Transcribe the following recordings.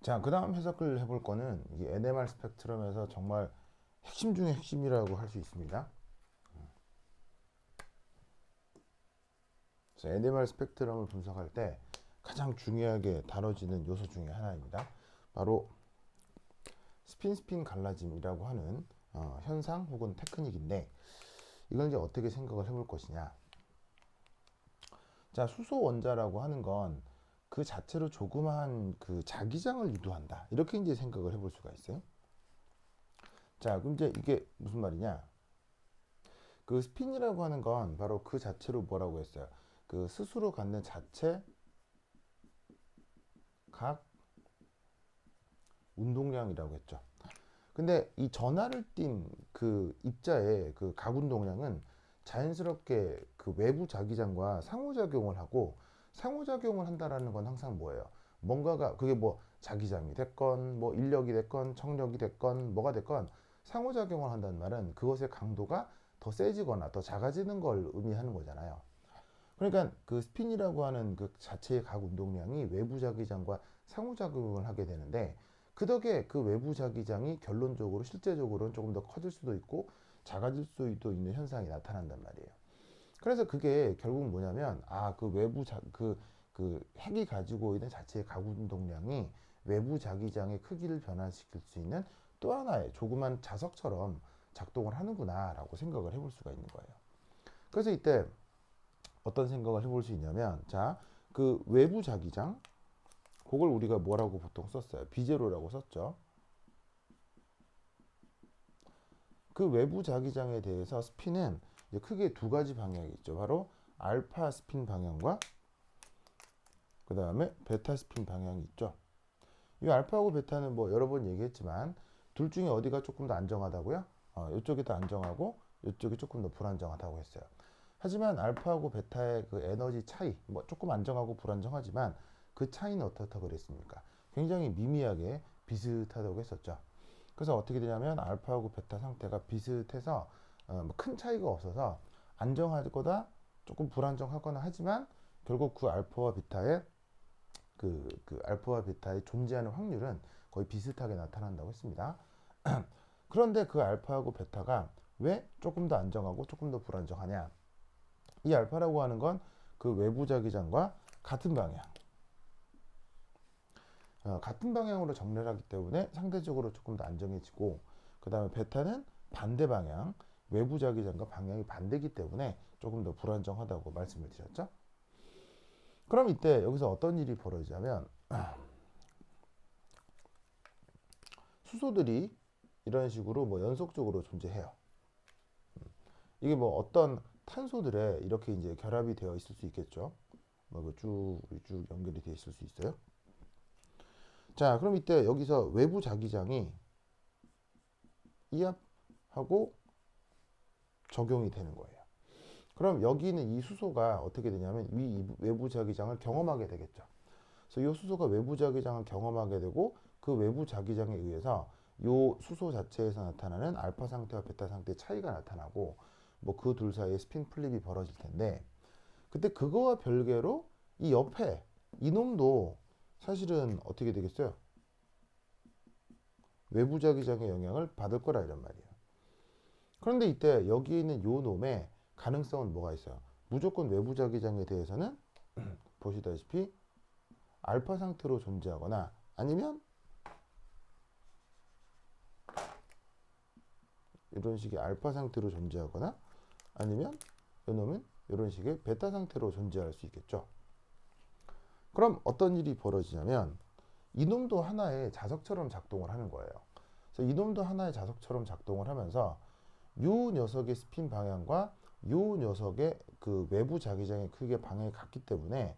자, 그 다음 해석을 해볼 거는 이게 NMR 스펙트럼에서 정말 핵심 중에 핵심이라고 할 수 있습니다. 그래서 NMR 스펙트럼을 분석할 때 가장 중요하게 다뤄지는 요소 중에 하나입니다. 바로 스핀 갈라짐이라고 하는 현상 혹은 테크닉인데, 이걸 이제 어떻게 생각을 해볼 것이냐. 자, 수소 원자라고 하는 건 그 자체로 조그마한 그 자기장을 유도한다, 이렇게 이제 생각을 해볼 수가 있어요. 자, 그럼 이제 이게 무슨 말이냐? 그 스핀이라고 하는 건 바로 그 자체로 뭐라고 했어요? 그 스스로 갖는 자체 각 운동량이라고 했죠. 근데 이 전하를 띈 그 입자의 그 각 운동량은 자연스럽게 그 외부 자기장과 상호작용을 하고, 상호작용을 한다라는 건 항상 뭐예요? 뭔가가 그게 뭐 자기장이 됐건 뭐 인력이 됐건 청력이 됐건 뭐가 됐건 상호작용을 한다는 말은 그것의 강도가 더 세지거나 더 작아지는 걸 의미하는 거잖아요. 그러니까 그 스핀이라고 하는 그 자체의 각 운동량이 외부 자기장과 상호작용을 하게 되는데, 그 덕에 그 외부 자기장이 결론적으로 실제적으로는 조금 더 커질 수도 있고 작아질 수도 있는 현상이 나타난단 말이에요. 그래서 그게 결국 뭐냐면, 그 외부 그 핵이 가지고 있는 자체의 각 운동량이 외부 자기장의 크기를 변화시킬 수 있는 또 하나의 조그만 자석처럼 작동을 하는구나라고 생각을 해볼 수가 있는 거예요. 그래서 이때 어떤 생각을 해볼 수 있냐면, 자, 그 외부 자기장, 그걸 우리가 뭐라고 보통 썼어요? 비제로라고 썼죠. 그 외부 자기장에 대해서 스핀은 이제 크게 두 가지 방향이 있죠. 바로 알파 스핀 방향과 그 다음에 베타 스핀 방향이 있죠. 이 알파하고 베타는 뭐 여러 번 얘기했지만 둘 중에 어디가 조금 더 안정하다고요? 이쪽이 더 안정하고 이쪽이 조금 더 불안정하다고 했어요. 하지만 알파하고 베타의 그 에너지 차이, 뭐 조금 안정하고 불안정하지만 그 차이는 어떻다고 그랬습니까? 굉장히 미미하게 비슷하다고 했었죠. 그래서 어떻게 되냐면 알파하고 베타 상태가 비슷해서 뭐큰 차이가 없어서 안정하거나 조금 불안정하거나 하지만 결국 그 알파와 베타의 그 알파와 베타의 존재하는 확률은 거의 비슷하게 나타난다고 했습니다. 그런데 그 알파하고 베타가 왜 조금 더 안정하고 조금 더 불안정하냐? 이 알파라고 하는 건 그 외부 자기장과 같은 방향, 같은 방향으로 정렬하기 때문에 상대적으로 조금 더 안정해지고, 그 다음에 베타는 반대 방향, 외부 자기장과 방향이 반대이기 때문에 조금 더 불안정하다고 말씀을 드렸죠. 그럼 이때 여기서 어떤 일이 벌어지냐면, 수소들이 이런 식으로 뭐 연속적으로 존재해요. 이게 뭐 어떤 탄소들에 이렇게 이제 결합이 되어 있을 수 있겠죠. 뭐쭉쭉 연결이 되어 있을 수 있어요. 자, 그럼 이때 여기서 외부 자기장이 이압하고 적용이 되는 거예요. 그럼 여기 있는 이 수소가 어떻게 되냐면 이 외부 자기장을 경험하게 되겠죠. 그래서 이 수소가 외부 자기장을 경험하게 되고, 그 외부 자기장에 의해서 이 수소 자체에서 나타나는 알파 상태와 베타 상태의 차이가 나타나고, 뭐 그 둘 사이에 스핀 플립이 벌어질 텐데, 그때 그거와 별개로 이 옆에 이놈도 사실은 어떻게 되겠어요? 외부 자기장의 영향을 받을 거라 이런 말이에요. 그런데 이때 여기 있는 요 놈의 가능성은 뭐가 있어요? 무조건 외부 자기장에 대해서는 보시다시피 알파 상태로 존재하거나, 아니면 이런 식의 알파 상태로 존재하거나, 아니면 이놈은 이런 식의 베타 상태로 존재할 수 있겠죠. 그럼 어떤 일이 벌어지냐면 이놈도 하나의 자석처럼 작동을 하는 거예요. 그래서 이놈도 하나의 자석처럼 작동을 하면서 요 녀석의 스핀 방향과 요 녀석의 그 외부 자기장의 크기의 방향이 같기 때문에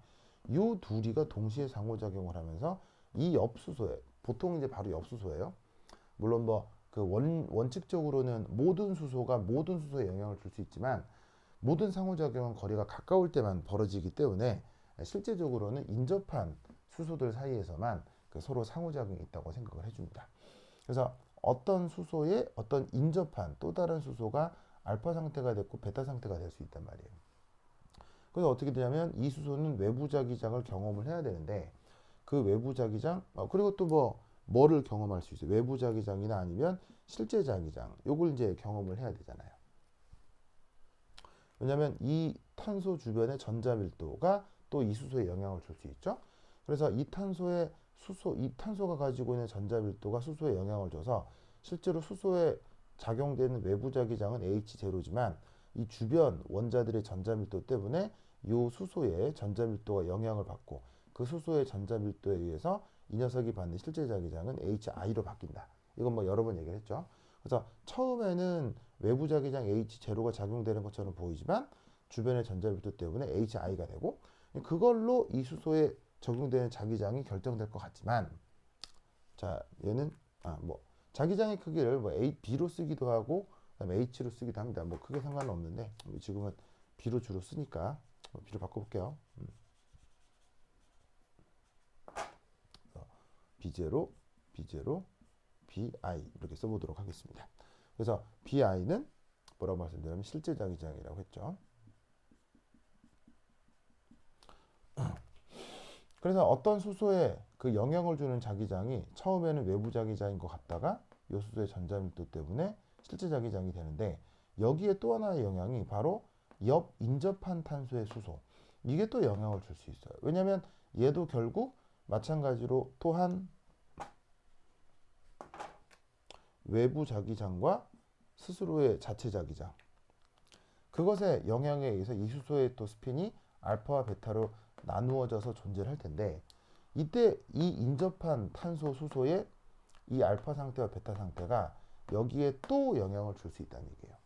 요 둘이가 동시에 상호작용을 하면서 이 엽수소에, 보통 이제 바로 엽수소예요. 물론 뭐 그 원칙적으로는 모든 수소가 모든 수소에 영향을 줄 수 있지만, 모든 상호작용은 거리가 가까울 때만 벌어지기 때문에 실제적으로는 인접한 수소들 사이에서만 그 서로 상호작용이 있다고 생각을 해줍니다. 그래서 어떤 수소에 어떤 인접한 또 다른 수소가 알파 상태가 됐고 베타 상태가 될 수 있단 말이에요. 그래서 어떻게 되냐면 이 수소는 외부 자기장을 경험을 해야 되는데, 그 외부 자기장, 그리고 또 뭐를 경험할 수 있어요. 외부 자기장이나 아니면 실제 자기장. 요걸 이제 경험을 해야 되잖아요. 왜냐하면 이 탄소 주변의 전자 밀도가 또 이 수소에 영향을 줄 수 있죠. 그래서 이 탄소가 가지고 있는 전자 밀도가 수소에 영향을 줘서 실제로 수소에 작용되는 외부 자기장은 H0지만 이 주변 원자들의 전자 밀도 때문에 이 수소의 전자 밀도가 영향을 받고 그 수소의 전자 밀도에 의해서 이 녀석이 받는 실제 자기장은 HI로 바뀐다. 이건 뭐 여러 번 얘기를 했죠. 그래서 처음에는 외부 자기장 H0가 작용되는 것처럼 보이지만 주변의 전자 밀도 때문에 HI가 되고 그걸로 이 수소에 적용되는 자기장이 결정될 것 같지만 자 얘는 자기장의 크기를 B로 쓰기도 하고 그다음에 H로 쓰기도 합니다. 뭐 크게 상관은 없는데 지금은 B로 주로 쓰니까 B로 바꿔볼게요. B0, B0, BI 이렇게 써보도록 하겠습니다. 그래서 BI는 뭐라고 말씀드리냐면 실제 자기장이라고 했죠. 그래서 어떤 수소에 그 영향을 주는 자기장이 처음에는 외부 자기장인 것 같다가 이 수소의 전자밀도 때문에 실제 자기장이 되는데 여기에 또 하나의 영향이 바로 옆 인접한 탄소의 수소. 이게 또 영향을 줄 수 있어요. 왜냐하면 얘도 결국 마찬가지로 또한 외부 자기장과 스스로의 자체 자기장 그것의 영향에 의해서 이 수소의 또 스핀이 알파와 베타로 나누어져서 존재를 할 텐데 이때 이 인접한 탄소 수소의 이 알파 상태와 베타 상태가 여기에 또 영향을 줄 수 있다는 얘기예요.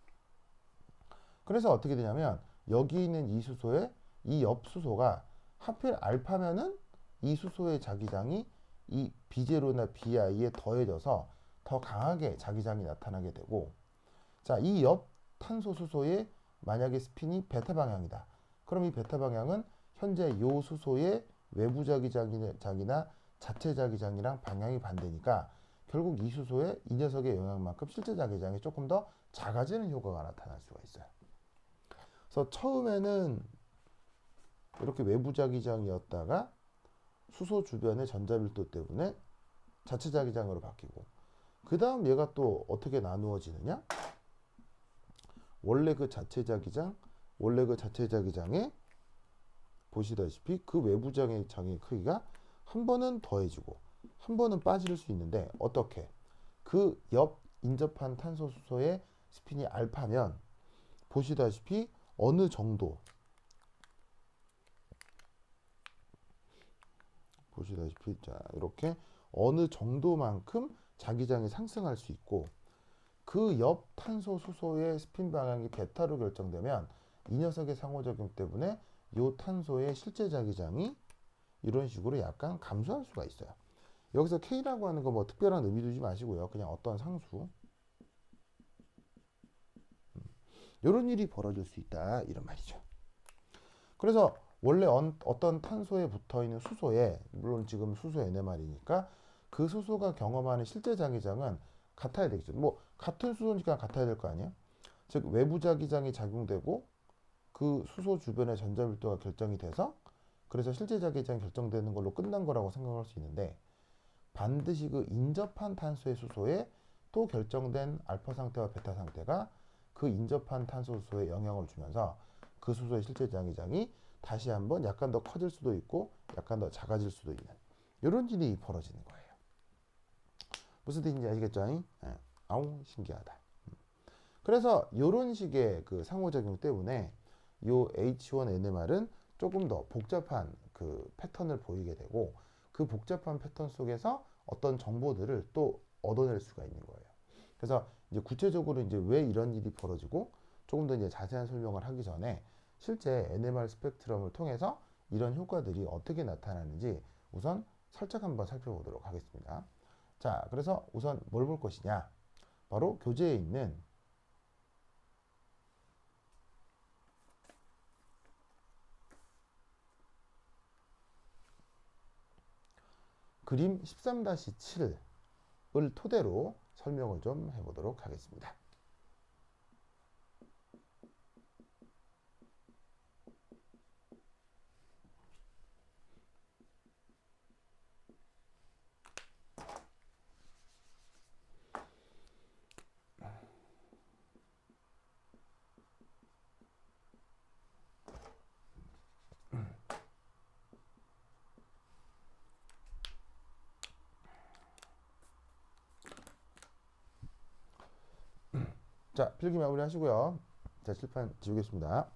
그래서 어떻게 되냐면 여기 있는 이 수소에 이 옆 수소가 하필 알파면은 이 수소의 자기장이 이 B0나 BI에 더해져서 더 강하게 자기장이 나타나게 되고 자, 이 옆 탄소 수소의 만약에 스핀이 베타 방향이다. 그럼 이 베타 방향은 현재 요 수소의 외부 자기장이나 자체 자기장이랑 방향이 반대니까 결국 이 수소의 이 녀석의 영향만큼 실제 자기장이 조금 더 작아지는 효과가 나타날 수가 있어요. 그래서 처음에는 이렇게 외부 자기장이었다가 수소 주변의 전자밀도 때문에 자체 자기장으로 바뀌고 그 다음 얘가 또 어떻게 나누어지느냐? 원래 그 자체 자기장에 보시다시피 그 외부 자기장의 크기가 한 번은 더해지고 한 번은 빠질 수 있는데 어떻게? 그 옆 인접한 탄소 수소의 스핀이 알파면 보시다시피 어느 정도 보시다시피 자 이렇게 어느 정도만큼 자기장이 상승할 수 있고 그 옆 탄소 수소의 스핀 방향이 베타로 결정되면 이 녀석의 상호작용 때문에 이 탄소의 실제 자기장이 이런 식으로 약간 감소할 수가 있어요. 여기서 K라고 하는 거 뭐 특별한 의미 두지 마시고요. 그냥 어떤 상수 이런 일이 벌어질 수 있다 이런 말이죠. 그래서 원래 어떤 탄소에 붙어있는 수소에 물론 지금 수소 NMR이니까 그 수소가 경험하는 실제 자기장은 같아야 되겠죠. 뭐 같은 수소니까 같아야 될 거 아니에요. 즉 외부 자기장이 작용되고 그 수소 주변의 전자밀도가 결정이 돼서 그래서 실제 자기장이 결정되는 걸로 끝난 거라고 생각할 수 있는데 반드시 그 인접한 탄소의 수소에 또 결정된 알파 상태와 베타 상태가 그 인접한 탄소 수소에 영향을 주면서 그 수소의 실제 자기장이 다시 한번 약간 더 커질 수도 있고 약간 더 작아질 수도 있는 이런 일이 벌어지는 거예요. 무슨 뜻인지 아시겠죠? 아우 신기하다. 그래서 이런 식의 그 상호작용 때문에 이 H1NMR은 조금 더 복잡한 그 패턴을 보이게 되고 그 복잡한 패턴 속에서 어떤 정보들을 또 얻어낼 수가 있는 거예요. 그래서 이제 구체적으로 이제 왜 이런 일이 벌어지고 조금 더 이제 자세한 설명을 하기 전에 실제 NMR 스펙트럼을 통해서 이런 효과들이 어떻게 나타나는지 우선 살짝 한번 살펴보도록 하겠습니다. 자, 그래서 우선 뭘 볼 것이냐? 바로 교재에 있는 그림 13-7을 토대로 설명을 좀 해보도록 하겠습니다. 자, 필기 마무리 하시고요. 자, 칠판 지우겠습니다.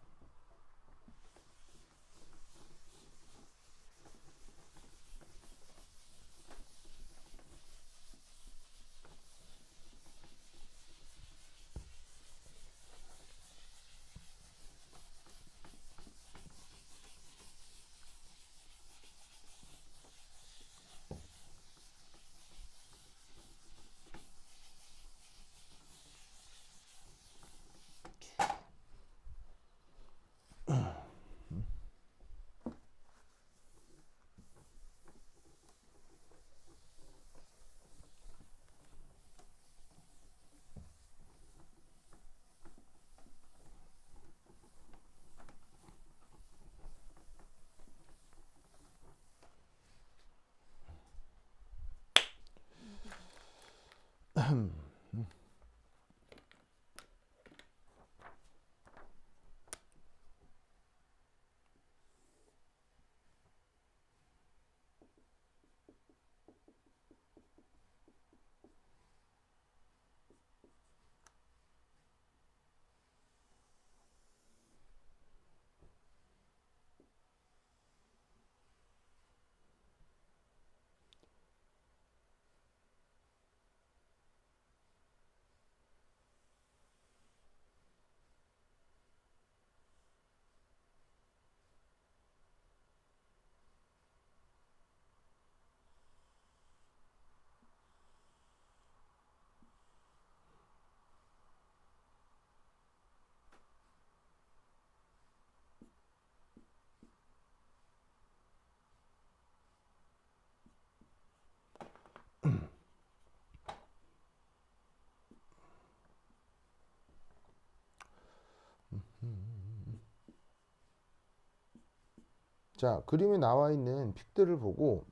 자, 그림에 나와 있는 픽들을 보고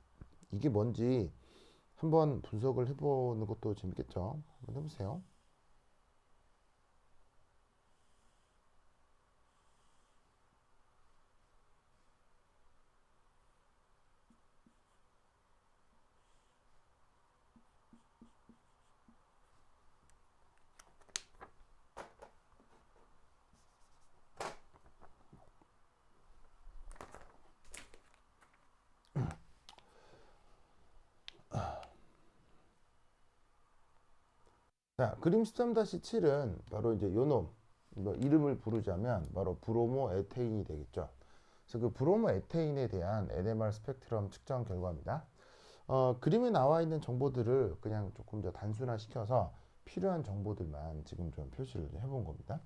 이게 뭔지 한번 분석을 해보는 것도 재밌겠죠. 한번 해보세요. 자, 그림 13-7은 바로 이제 요놈, 뭐 이름을 부르자면 바로 브로모 에테인이 되겠죠. 그래서 그 브로모 에테인에 대한 NMR 스펙트럼 측정 결과입니다. 그림에 나와 있는 정보들을 그냥 조금 더 단순화시켜서 필요한 정보들만 지금 좀 표시를 해본 겁니다.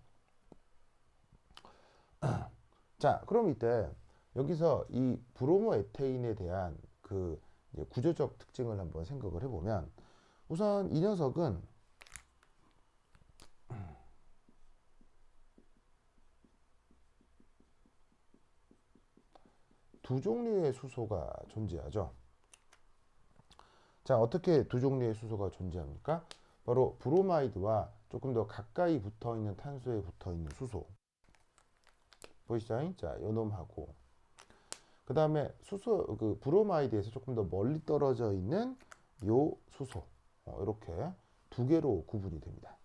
자, 그럼 이때 여기서 이 브로모 에테인에 대한 그 이제 구조적 특징을 한번 생각을 해보면, 우선 이 녀석은 두 종류의 수소가 존재하죠. 자, 어떻게 두 종류의 수소가 존재합니까? 바로 브로마이드와 조금 더 가까이 붙어 있는 탄소에 붙어 있는 수소. 보이시죠? 자, 요 놈하고 그 다음에 수소, 그 브로마이드에서 조금 더 멀리 떨어져 있는 요 수소. 이렇게 두 개로 구분이 됩니다.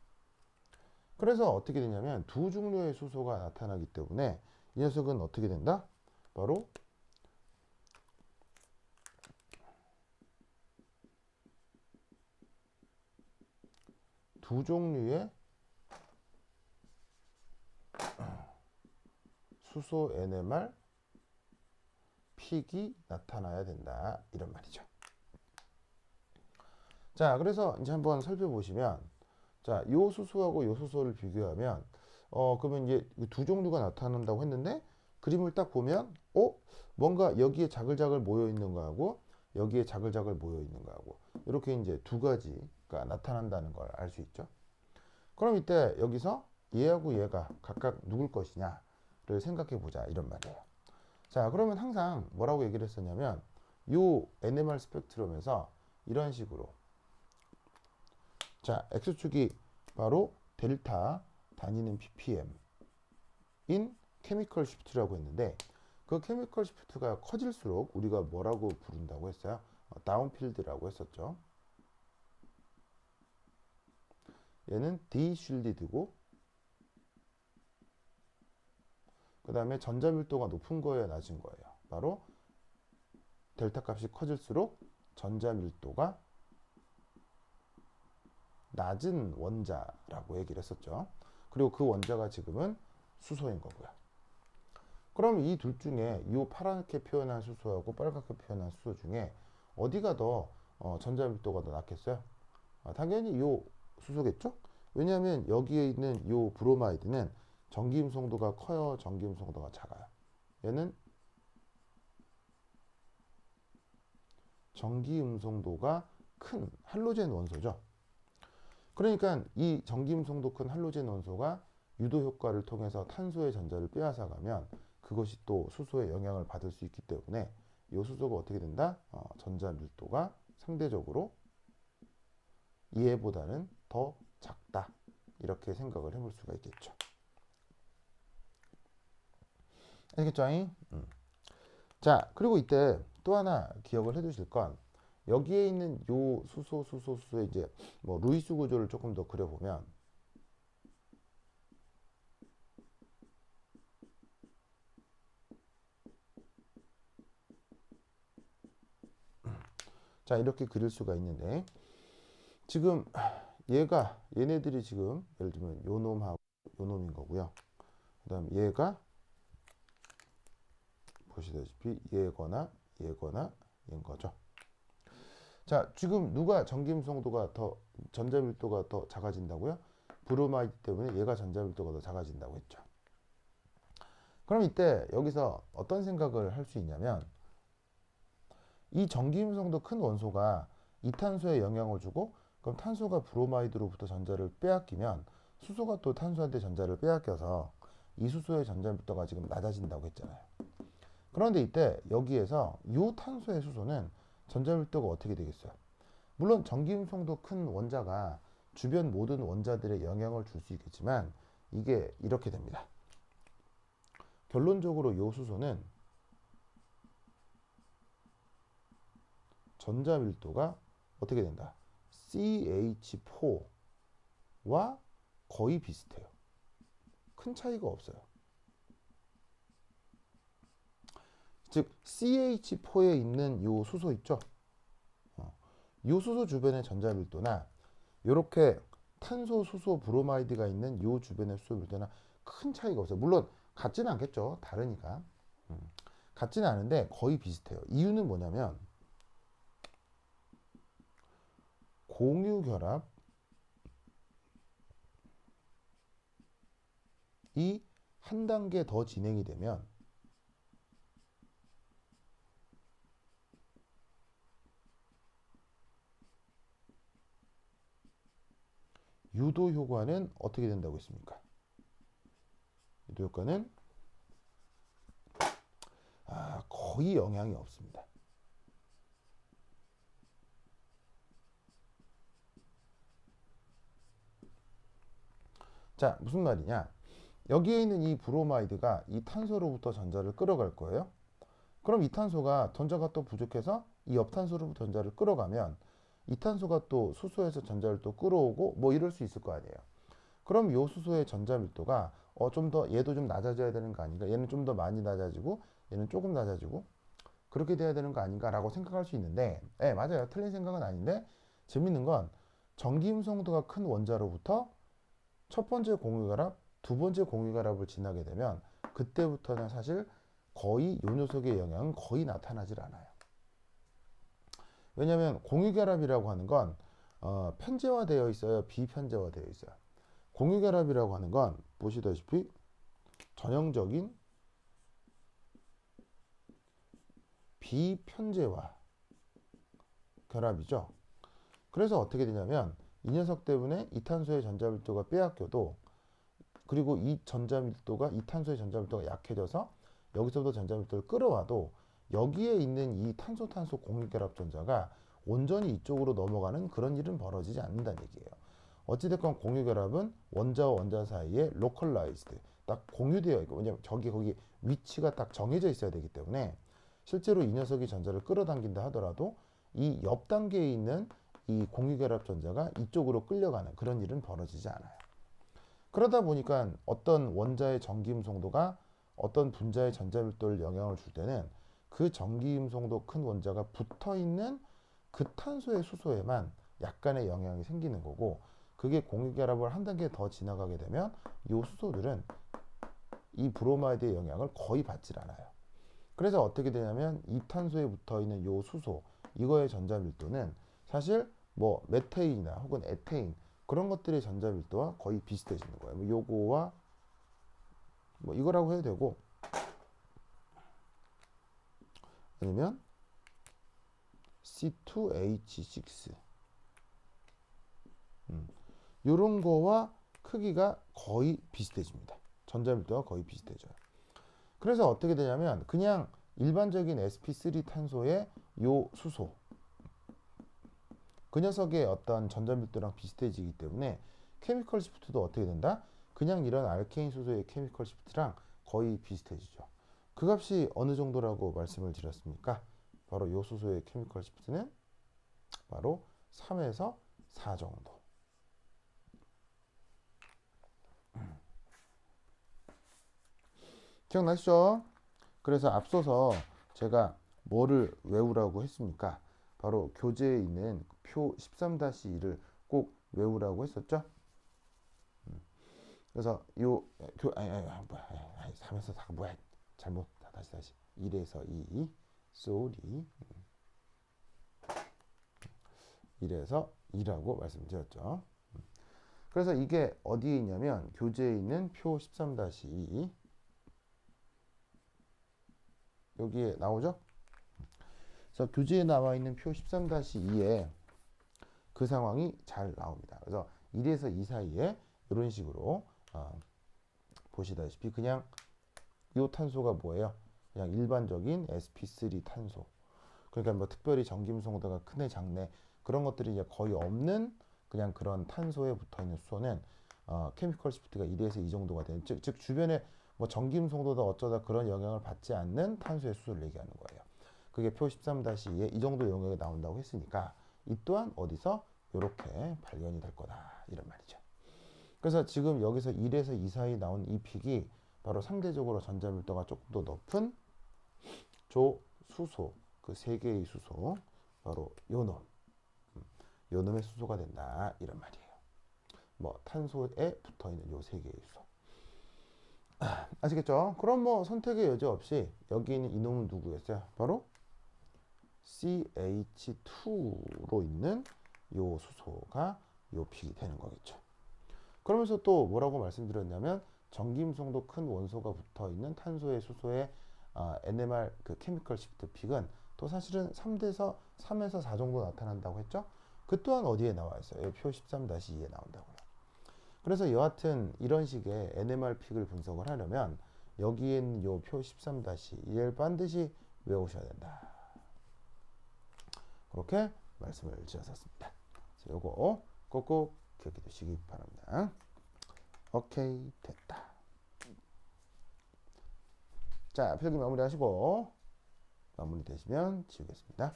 그래서 어떻게 되냐면 두 종류의 수소가 나타나기 때문에 이 녀석은 어떻게 된다? 바로 두 종류의 수소 NMR 픽이 나타나야 된다, 이런 말이죠. 자, 그래서 이제 한번 살펴보시면, 자, 요 수소하고 요 수소를 비교하면, 그러면 이제 두 종류가 나타난다고 했는데, 그림을 딱 보면, 뭔가 여기에 자글자글 모여 있는 거하고, 여기에 자글자글 모여 있는 거하고, 이렇게 이제 두 가지가 나타난다는 걸 알 수 있죠. 그럼 이때 여기서 얘하고 얘가 각각 누굴 것이냐를 생각해 보자, 이런 말이에요. 자, 그러면 항상 뭐라고 얘기를 했었냐면, 요 NMR 스펙트럼에서 이런 식으로, 자, X축이 바로 델타 다니는 ppm 인 케미컬 시프트라고 했는데, 그 케미컬 시프트가 커질수록 우리가 뭐라고 부른다고 했어요? 다운필드라고 했었죠. 얘는 디쉴디드고 그 다음에 전자 밀도가 높은 거예요, 낮은 거예요? 바로 델타 값이 커질수록 전자 밀도가 낮은 원자라고 얘기를 했었죠. 그리고 그 원자가 지금은 수소인 거고요. 그럼 이 둘 중에 이 파랗게 표현한 수소하고 빨갛게 표현한 수소 중에 어디가 더 전자 밀도가 더 낮겠어요? 당연히 이 수소겠죠? 왜냐하면 여기에 있는 이 브로마이드는 전기임 송도가 커요, 전기임 송도가 작아요? 얘는 전기 음성도가 큰 할로젠 원소죠. 그러니까 이 전기 음성도 큰 할로젠 원소가 유도 효과를 통해서 탄소의 전자를 빼앗아 가면 그것이 또 수소의 영향을 받을 수 있기 때문에 이 수소가 어떻게 된다? 전자 밀도가 상대적으로 얘보다는 더 작다. 이렇게 생각을 해볼 수가 있겠죠. 알겠죠? 자, 그리고 이때 또 하나 기억을 해 두실 건 여기에 있는 요 수소의 이제 뭐 루이스 구조를 조금 더 그려보면 자, 이렇게 그릴 수가 있는데 지금 얘네들이 지금 예를 들면 요 놈하고 요 놈인 거고요. 그 다음 얘가 보시다시피 얘거나 얘인 거죠. 자, 지금 누가 전기음성도가 더 전자밀도가 더 작아진다고요? 브로마이드 때문에 얘가 전자밀도가 더 작아진다고 했죠. 그럼 이때 여기서 어떤 생각을 할 수 있냐면 이 전기음성도 큰 원소가 이탄소에 영향을 주고 그럼 탄소가 브로마이드로부터 전자를 빼앗기면 수소가 또 탄소한테 전자를 빼앗겨서 이 수소의 전자밀도가 지금 낮아진다고 했잖아요. 그런데 이때 여기에서 이 탄소의 수소는 전자밀도가 어떻게 되겠어요? 물론 전기음성도 큰 원자가 주변 모든 원자들에 영향을 줄 수 있겠지만 이게 이렇게 됩니다. 결론적으로 이 수소는 전자밀도가 어떻게 된다? CH4와 거의 비슷해요. 큰 차이가 없어요. 즉 CH4에 있는 이 수소 있죠? 이 수소 주변의 전자밀도나 이렇게 탄소, 수소, 브로마이드가 있는 이 주변의 수소 밀도나 큰 차이가 없어요. 물론 같지는 않겠죠. 다르니까. 같지는 않은데 거의 비슷해요. 이유는 뭐냐면 공유결합이 한 단계 더 진행이 되면 유도 효과는 어떻게 된다고 했습니까? 유도 효과는 거의 영향이 없습니다. 자, 무슨 말이냐? 여기에 있는 이 브로마이드가 이 탄소로부터 전자를 끌어갈 거예요. 그럼 이 탄소가 전자가 또 부족해서 이 옆탄소로부터 전자를 끌어가면 이 탄소가 또 수소에서 전자를 또 끌어오고 뭐 이럴 수 있을 거 아니에요. 그럼 이 수소의 전자 밀도가 좀 더 얘도 좀 낮아져야 되는 거 아닌가? 얘는 좀 더 많이 낮아지고 얘는 조금 낮아지고 그렇게 돼야 되는 거 아닌가라고 생각할 수 있는데, 맞아요. 틀린 생각은 아닌데 재밌는 건 전기음성도가 큰 원자로부터 첫 번째 공유결합, 두 번째 공유결합을 지나게 되면 그때부터는 사실 거의 이 녀석의 영향은 거의 나타나질 않아요. 왜냐하면 공유결합이라고 하는 건 편제화되어 있어요, 비편제화되어 있어요. 공유결합이라고 하는 건 보시다시피 전형적인 비편제화 결합이죠. 그래서 어떻게 되냐면 이 녀석 때문에 이 탄소의 전자밀도가 빼앗겨도 그리고 이 전자밀도가 이 탄소의 전자밀도가 약해져서 여기서부터 전자밀도를 끌어와도 여기에 있는 이 탄소 공유결합 전자가 온전히 이쪽으로 넘어가는 그런 일은 벌어지지 않는다는 얘기예요. 어찌됐건 공유결합은 원자와 원자 사이에 로컬라이즈드 딱 공유되어 있고 왜냐면 거기 위치가 딱 정해져 있어야 되기 때문에 실제로 이 녀석이 전자를 끌어당긴다 하더라도 이 옆 단계에 있는 이 공유결합 전자가 이쪽으로 끌려가는 그런 일은 벌어지지 않아요. 그러다 보니까 어떤 원자의 전기음성도가 어떤 분자의 전자밀도를 영향을 줄 때는 그 전기음성도 큰 원자가 붙어있는 그 탄소의 수소에만 약간의 영향이 생기는 거고, 그게 공유결합을 한 단계 더 지나가게 되면 이 수소들은 이 브로마이드의 영향을 거의 받질 않아요. 그래서 어떻게 되냐면 이 탄소에 붙어있는 이 수소, 이거의 전자밀도는 사실 뭐 메테인이나 혹은 에테인 그런 것들의 전자밀도와 거의 비슷해지는 거예요. 뭐 요거와 뭐 이거라고 해도 되고, 아니면 C2H6 이런 거와 크기가 거의 비슷해집니다. 전자밀도가 거의 비슷해져요. 그래서 어떻게 되냐면 그냥 일반적인 sp3 탄소의 요 수소, 그 녀석의 어떤 전자밀도랑 비슷해지기 때문에 케미컬 시프트도 어떻게 된다? 그냥 이런 알케인 수소의 케미컬 시프트랑 거의 비슷해지죠. 그 값이 어느 정도라고 말씀을 드렸습니까? 바로 요 수소의 케미컬 시프트는 바로 3에서 4 정도. 기억나시죠? 그래서 앞서서 제가 뭐를 외우라고 했습니까? 바로 교재에 있는 표 13-2를 꼭 외우라고 했었죠? 그래서 요 뭐야, 3에서 4가 뭐야, 잘못, 다시 1에서 2 쏘리 1에서 2라고 말씀드렸죠. 그래서 이게 어디에 있냐면 교재에 있는 표 13-2 여기에 나오죠? 그래서 교재에 나와 있는 표 13-2에 그 상황이 잘 나옵니다. 그래서 1에서 2 사이에 이런 식으로 보시다시피 그냥 이 탄소가 뭐예요? 그냥 일반적인 sp3 탄소. 그러니까 뭐 특별히 전기음성도가 크네 작네 그런 것들이 이제 거의 없는 그냥 그런 탄소에 붙어 있는 수소는 케미컬 시프트가 1에서 2 정도가 되는, 즉 주변에 뭐 전기음성도다 어쩌다 그런 영향을 받지 않는 탄소의 수소를 얘기하는 거예요. 그게 표 13-2에 이 정도 영역이 나온다고 했으니까 이 또한 어디서 이렇게 발견이 될 거다 이런 말이죠. 그래서 지금 여기서 1에서 2 사이 나온 이 픽이 바로 상대적으로 전자밀도가 조금 더 높은 조수소, 그 세 개의 수소, 바로 요놈, 요놈의 수소가 된다 이런 말이에요. 뭐 탄소에 붙어있는 요 세 개의 수소. 아시겠죠? 그럼 뭐 선택의 여지 없이 여기 있는 이놈은 누구였어요? 바로 CH2로 있는 요 수소가 요 픽이 되는 거겠죠. 그러면서 또 뭐라고 말씀드렸냐면 전기음성도 큰 원소가 붙어 있는 탄소의 수소의 NMR 그 케미컬 시프트 픽은 또 사실은 3에서 4 정도 나타난다고 했죠. 그 또한 어디에 나와 있어요? 표 13-2에 나온다고요. 그래서 여하튼 이런 식의 NMR 픽을 분석을 하려면 여기에 있는 요 표 13-2를 반드시 외우셔야 된다. 그렇게 말씀을 드렸었습니다. 요거 꼭꼭 기억해 두시기 바랍니다. 오케이, 됐다. 자, 필기 마무리 하시고 마무리 되시면 지우겠습니다.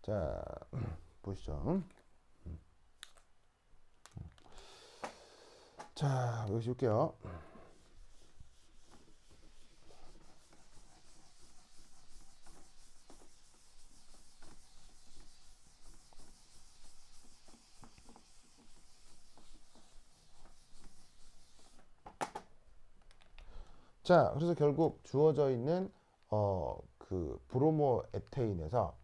자, 보시죠. 자, 여기 지울게요. 자, 그래서 결국 주어져 있는 그 브로모 에테인에서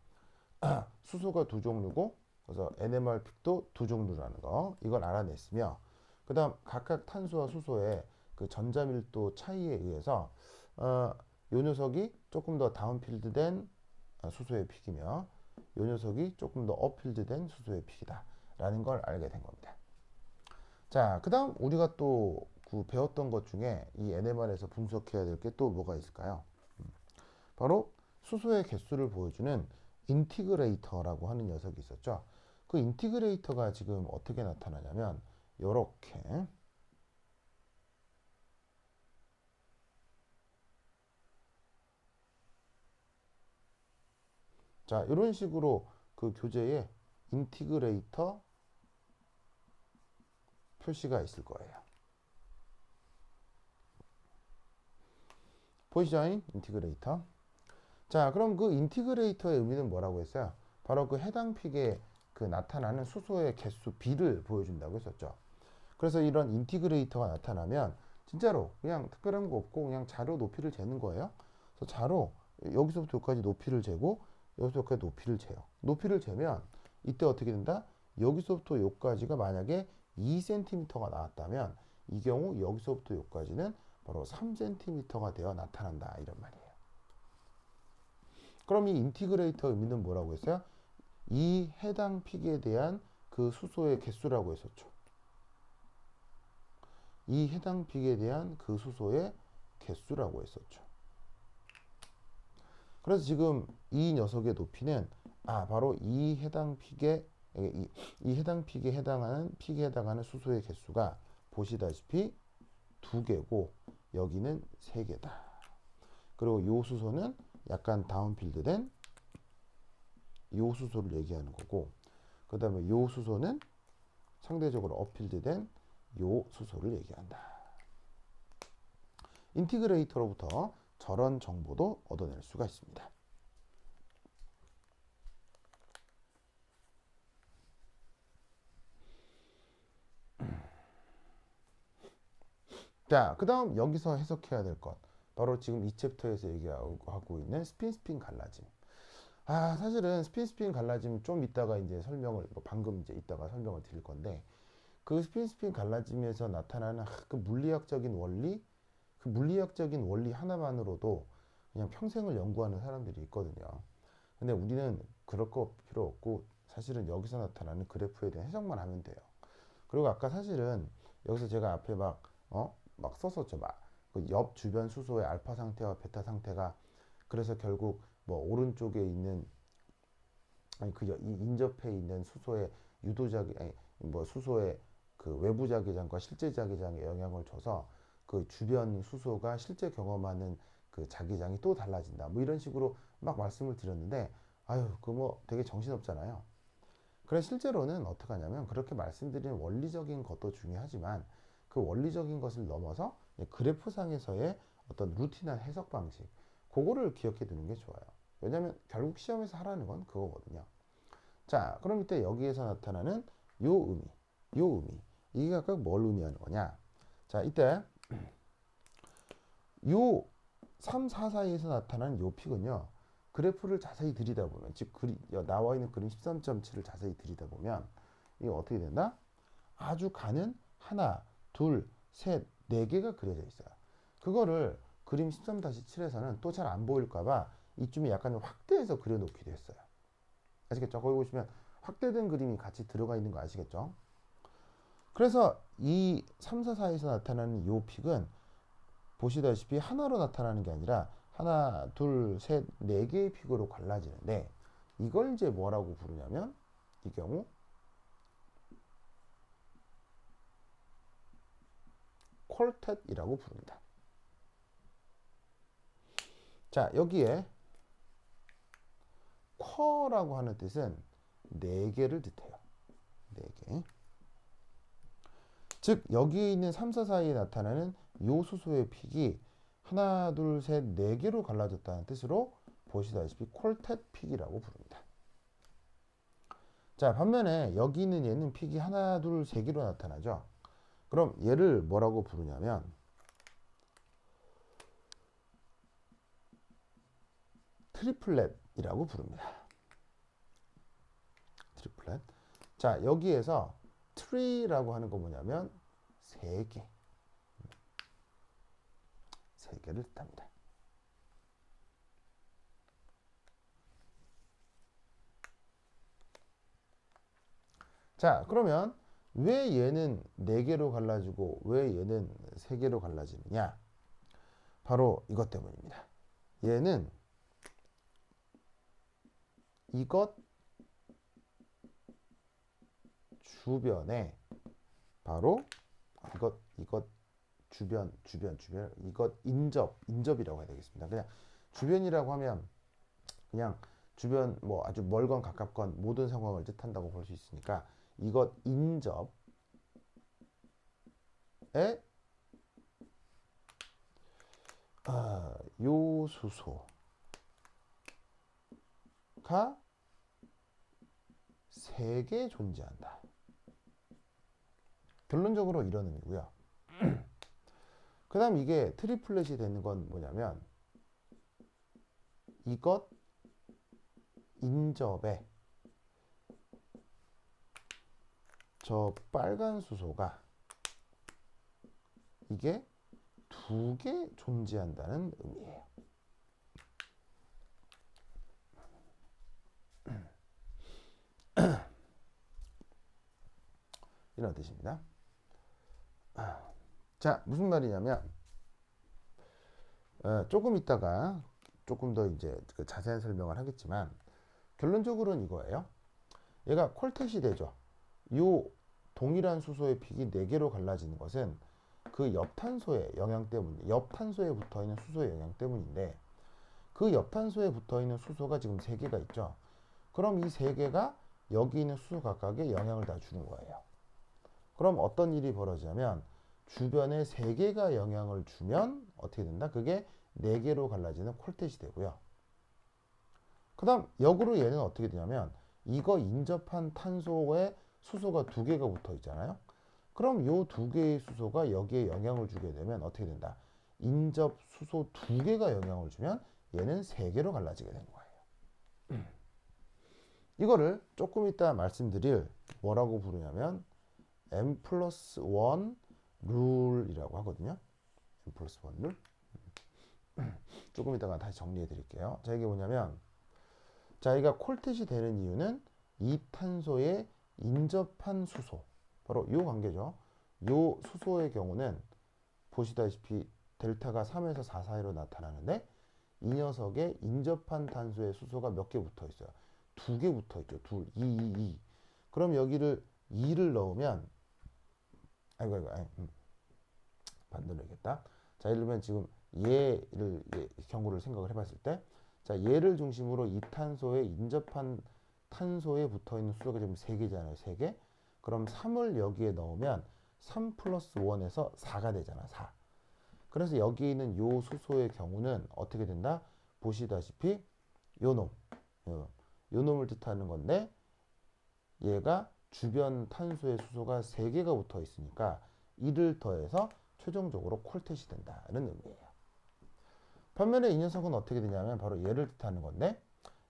수소가 두 종류고, 그래서 NMR 픽도 두 종류라는 거, 이걸 알아냈으며, 그 다음 각각 탄소와 수소의 그 전자밀도 차이에 의해서 요 녀석이 조금 더 다운필드된 수소의 픽이며 요 녀석이 조금 더 업필드된 수소의 픽이다 라는 걸 알게 된 겁니다. 자, 그 다음 우리가 또 그 배웠던 것 중에 이 NMR에서 분석해야 될 게 또 뭐가 있을까요? 바로 수소의 개수를 보여주는 인티그레이터라고 하는 녀석이 있었죠. 그 인티그레이터가 지금 어떻게 나타나냐면 요렇게 자, 이런 식으로 그 교재에 인티그레이터 표시가 있을 거예요. 보이시죠? 인티그레이터. 자, 그럼 그 인티그레이터의 의미는 뭐라고 했어요? 바로 그 해당 픽에 그 나타나는 수소의 개수 B를 보여준다고 했었죠. 그래서 이런 인티그레이터가 나타나면 진짜로 그냥 특별한 거 없고 그냥 자로 높이를 재는 거예요. 그래서 자로 여기서부터 여기까지 높이를 재고 여기서 여기까지 높이를 재요. 높이를 재면 이때 어떻게 된다? 여기서부터 여기까지가 만약에 2cm가 나왔다면 이 경우 여기서부터 여기까지는 바로 3cm가 되어 나타난다 이런 말이에요. 그럼 이 인티그레이터 의미는 뭐라고 했어요? 이 해당 픽에 대한 그 수소의 개수라고 했었죠. 이 해당 픽에 대한 그 수소의 개수라고 했었죠. 그래서 지금 이 녀석의 높이는 바로 이 해당 픽에 이 해당 픽에 해당하는 수소의 개수가 보시다시피 2개고 여기는 3개다. 그리고 이 수소는 약간 다운필드된 이 수소를 얘기하는 거고, 그 다음에 이 수소는 상대적으로 업필드된 이 수소를 얘기한다. 인티그레이터로부터 저런 정보도 얻어낼 수가 있습니다. 자, 그 다음 여기서 해석해야 될 것, 바로 지금 이 챕터에서 얘기하고 있는 스핀 갈라짐. 사실은 스핀 갈라짐 좀 이따가 이제 설명을, 방금 이제 이따가 설명을 드릴 건데, 그 스핀 갈라짐에서 나타나는 그 물리학적인 원리, 그 물리학적인 원리 하나만으로도 그냥 평생을 연구하는 사람들이 있거든요. 근데 우리는 그럴 거 필요 없고 사실은 여기서 나타나는 그래프에 대한 해석만 하면 돼요. 그리고 아까 사실은 여기서 제가 앞에 막 썼었죠. 그 옆 주변 수소의 알파 상태와 베타 상태가, 그래서 결국 뭐 오른쪽에 있는 인접해 있는 수소의 유도자기 수소의 그 외부 자기장과 실제 자기장에 영향을 줘서 그 주변 수소가 실제 경험하는 그 자기장이 또 달라진다. 뭐 이런 식으로 막 말씀을 드렸는데 그 뭐 되게 정신없잖아요. 그래서 실제로는 어떻게 하냐면 그렇게 말씀드리는 원리적인 것도 중요하지만 그 원리적인 것을 넘어서 그래프상에서의 어떤 루틴한 해석 방식, 그거를 기억해 두는 게 좋아요. 왜냐면 결국 시험에서 하라는 건 그거거든요. 자, 그럼 이때 여기에서 나타나는 요 의미, 이게 각각 뭘 의미하는 거냐? 자, 이때 요 3, 4 사이에서 나타나는 요 픽은요, 그래프를 자세히 들여다보면, 즉 나와 있는 그림 13.7을 자세히 들여다보면 이거 어떻게 된다? 아주 가는 하나, 둘, 셋, 네 개가 그려져 있어요. 그거를 그림 13-7에서는 또 잘 안 보일까봐 이쯤에 약간 확대해서 그려놓기도 했어요. 아시겠죠? 거기 보시면 확대된 그림이 같이 들어가 있는 거 아시겠죠? 그래서 이 3, 4, 4에서 나타나는 이 픽은 보시다시피 하나로 나타나는 게 아니라 하나, 둘, 셋, 네 개의 픽으로 갈라지는데, 이걸 이제 뭐라고 부르냐면 이 경우 콜텟이라고 부릅니다. 자, 여기에 쿼라고 하는 뜻은 네 개를 뜻해요. 네 개. 즉 여기에 있는 3, 4 사이에 나타나는 요 수소의 픽이 하나, 둘, 셋, 네 개로 갈라졌다는 뜻으로 보시다시피 콜텟 픽이라고 부릅니다. 자, 반면에 여기 있는 얘는 픽이 하나, 둘, 세 개로 나타나죠. 그럼 얘를 뭐라고 부르냐면 트리플렛이라고 부릅니다. 트리플렛. 자, 여기에서 트리라고 하는 거 뭐냐면 세 개. 세 개를 뜻합니다. 자, 그러면 왜 얘는 4개로 갈라지고 왜 얘는 3개로 갈라지느냐? 바로 이것 때문입니다. 얘는 이것 주변에 바로 이것 주변 이것 인접이라고 해야 되겠습니다. 그냥 주변이라고 하면 그냥 주변 뭐 아주 멀건 가깝건 모든 상황을 뜻한다고 볼 수 있으니까 이것 인접에 요수소가 세 개 존재한다. 결론적으로 이런 의미고요. 그 다음 이게 트리플렛이 되는 건 뭐냐면 이것 인접에 저 빨간 수소가 이게 두 개 존재한다는 의미예요. 이런 뜻입니다. 자, 무슨 말이냐면 조금 있다가 조금 더 이제 그 자세한 설명을 하겠지만 결론적으로는 이거예요. 얘가 콜텟이 되죠. 요 동일한 수소의 픽이 4개로 갈라지는 것은 그 옆탄소의 영향 때문, 옆탄소에 붙어 있는 수소의 영향 때문인데 그 옆탄소에 붙어 있는 수소가 지금 3개가 있죠. 그럼 이 3개가 여기 있는 수소 각각에 영향을 다 주는 거예요. 그럼 어떤 일이 벌어지냐면 주변에 3개가 영향을 주면 어떻게 된다? 그게 4개로 갈라지는 콜텟이 되고요. 그 다음 역으로 얘는 어떻게 되냐면 이거 인접한 탄소에 수소가 2개가 붙어 있잖아요. 그럼 요 2개의 수소가 여기에 영향을 주게 되면 어떻게 된다? 인접 수소 2개가 영향을 주면 얘는 3개로 갈라지게 되는 거예요. 이거를 조금 이따 말씀드릴 뭐라고 부르냐면 M 플러스 1 룰이라고 하거든요. M 플러스 1 룰. 조금 이따가 다시 정리해 드릴게요. 자, 이게 뭐냐면 자, 이가 콜텟이 되는 이유는 이 탄소에 인접한 수소, 바로 이 관계죠. 요 수소의 경우는 보시다시피 델타가 3에서 4 사이로 나타나는데 이 녀석에 인접한 탄소의 수소가 몇 개 붙어 있어요? 2개 붙어 있죠. 2. 그럼 여기를 2를 넣으면 아이고 반대로 해야겠다. 자, 예를 들면 지금 얘를 경우를 생각을 해봤을 때 자, 얘를 중심으로 이 탄소에 인접한 탄소에 붙어 있는 수소가 지금 3개잖아요. 3개. 그럼 3을 여기에 넣으면 3 플러스 1에서 4가 되잖아. 4. 그래서 여기 있는 요 수소의 경우는 어떻게 된다? 보시다시피 요 놈. 요 놈을 뜻하는 건데 얘가 주변 탄소의 수소가 3개가 붙어 있으니까 이를 더해서 최종적으로 콜텟이 된다는 의미예요. 반면에 이 녀석은 어떻게 되냐면 바로 얘를 뜻하는 건데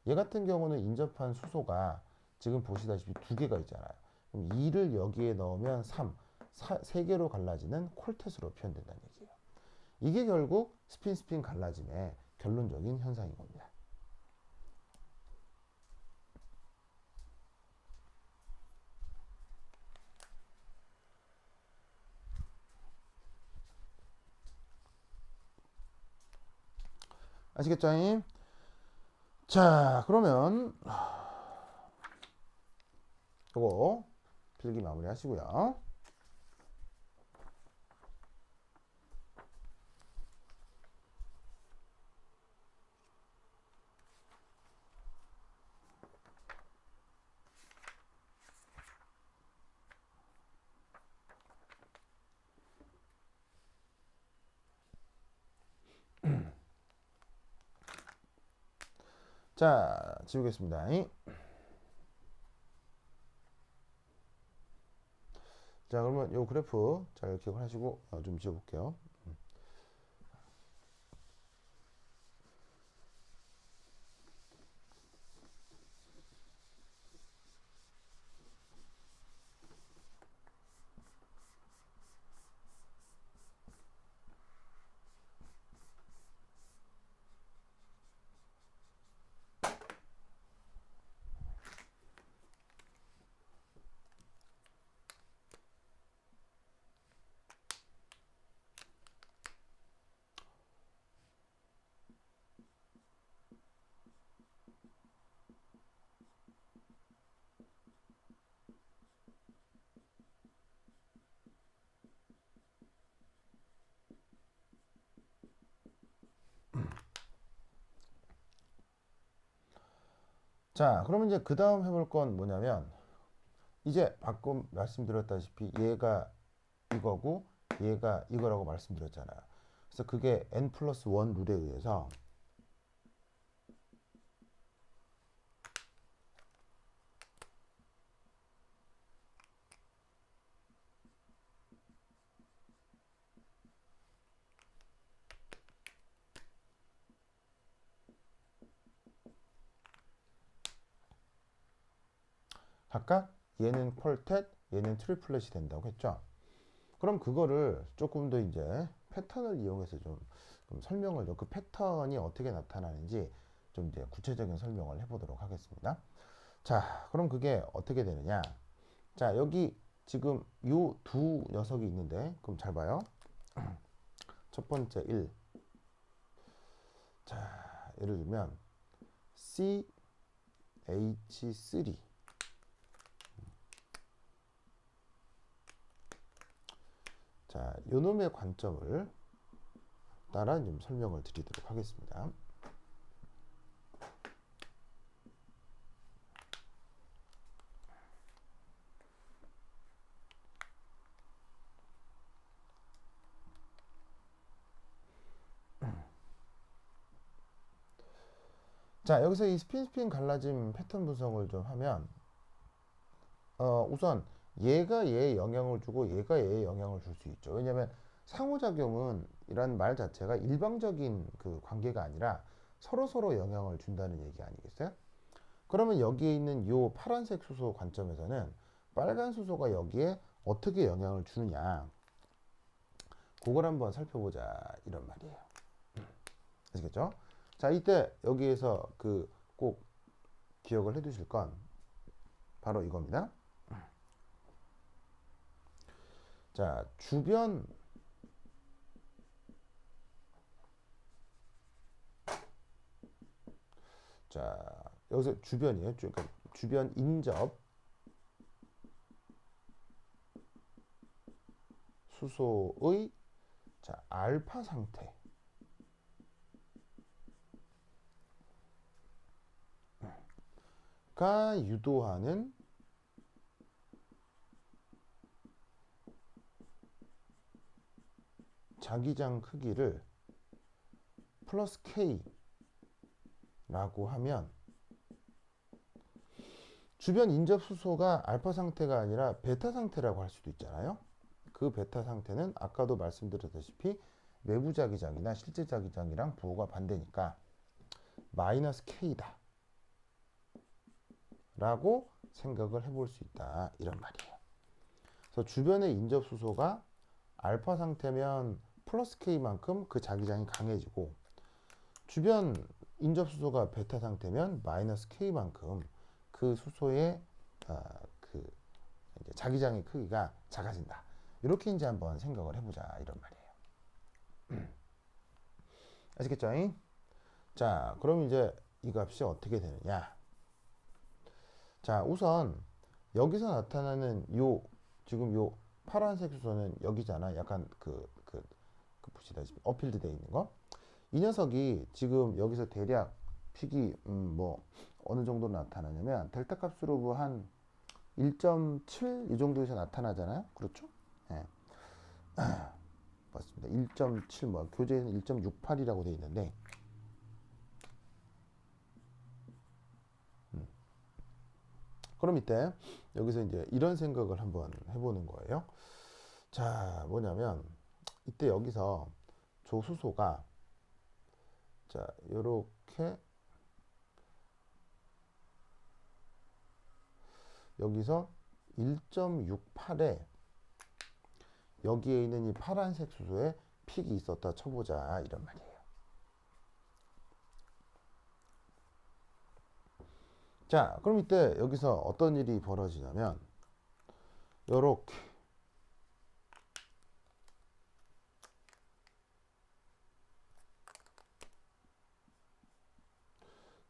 얘 같은 경우는 인접한 수소가 지금 보시다시피 2개가 있잖아요. 그럼 2를 여기에 넣으면 3개로 갈라지는 콜텟으로 표현된다는 얘기예요. 이게 결국 스핀 갈라짐의 결론적인 현상인 겁니다. 아시겠죠? 자, 그러면 요거 필기 마무리 하시고요. 자, 지우겠습니다. 자, 그러면 요 그래프 잘 기억하시고 좀 지워볼게요. 자, 그러면 이제 그 다음 해볼 건 뭐냐면 이제 방금 말씀드렸다시피 얘가 이거고 얘가 이거라고 말씀드렸잖아요. 그래서 그게 n 플러스 1 룰에 의해서 각각 얘는 퀄텟, 얘는 트리플렛이 된다고 했죠. 그럼 그거를 조금 더 이제 패턴을 이용해서 좀 설명을 그 패턴이 어떻게 나타나는지 좀 이제 구체적인 설명을 해보도록 하겠습니다. 자, 그럼 그게 어떻게 되느냐? 자, 여기 지금 요 두 녀석이 있는데, 그럼 잘 봐요. 첫 번째 1. 자, 예를 들면 CH3. 자, 요놈의 관점을 따라 좀 설명을 드리도록 하겠습니다. 자, 여기서 이 스핀 갈라짐 패턴 분석을 좀 하면 우선 얘가 얘에 영향을 주고 얘가 얘에 영향을 줄 수 있죠. 왜냐하면 상호작용은 이란 말 자체가 일방적인 그 관계가 아니라 서로 영향을 준다는 얘기 아니겠어요? 그러면 여기에 있는 요 파란색 수소 관점에서는 빨간 수소가 여기에 어떻게 영향을 주느냐, 그걸 한번 살펴보자 이런 말이에요. 아시겠죠? 자, 이때 여기에서 그 꼭 기억을 해 두실 건 바로 이겁니다. 자, 주변 자, 여기서 주변이에요. 그러니까 주변 인접 수소의 자, 알파 상태가 유도하는 자기장 크기를 플러스 K라고 하면 주변 인접 수소가 알파 상태가 아니라 베타 상태라고 할 수도 있잖아요. 그 베타 상태는 아까도 말씀드렸다시피 외부 자기장이나 실제 자기장이랑 부호가 반대니까 마이너스 K다 라고 생각을 해볼 수 있다 이런 말이에요. 그래서 주변의 인접 수소가 알파 상태면 플러스 K만큼 그 자기장이 강해지고 주변 인접 수소가 베타 상태면 마이너스 K만큼 그 수소의 그 이제 자기장의 크기가 작아진다. 이렇게 이제 한번 생각을 해보자 이런 말이에요. 아시겠죠? 자, 그럼 이제 이 값이 어떻게 되느냐? 자, 우선 여기서 나타나는 지금 요 파란색 수소는 여기잖아. 약간 그 보시다시피 어필드 돼 있는 거. 이 녀석이 지금 여기서 대략 픽이 뭐 어느 정도 나타나냐면 델타 값으로 뭐한 1.7 이 정도에서 나타나잖아요. 그렇죠? 네. 맞습니다. 1.7 뭐 교재에는 1.68이라고 돼 있는데 그럼 이때 여기서 이제 이런 생각을 한번 해보는 거예요. 자, 뭐냐면 이때 여기서 조수소가 자, 요렇게 여기서 1.68에 여기에 있는 이 파란색 수소에 픽이 있었다 쳐보자 이런 말이에요. 자, 그럼 이때 여기서 어떤 일이 벌어지냐면 요렇게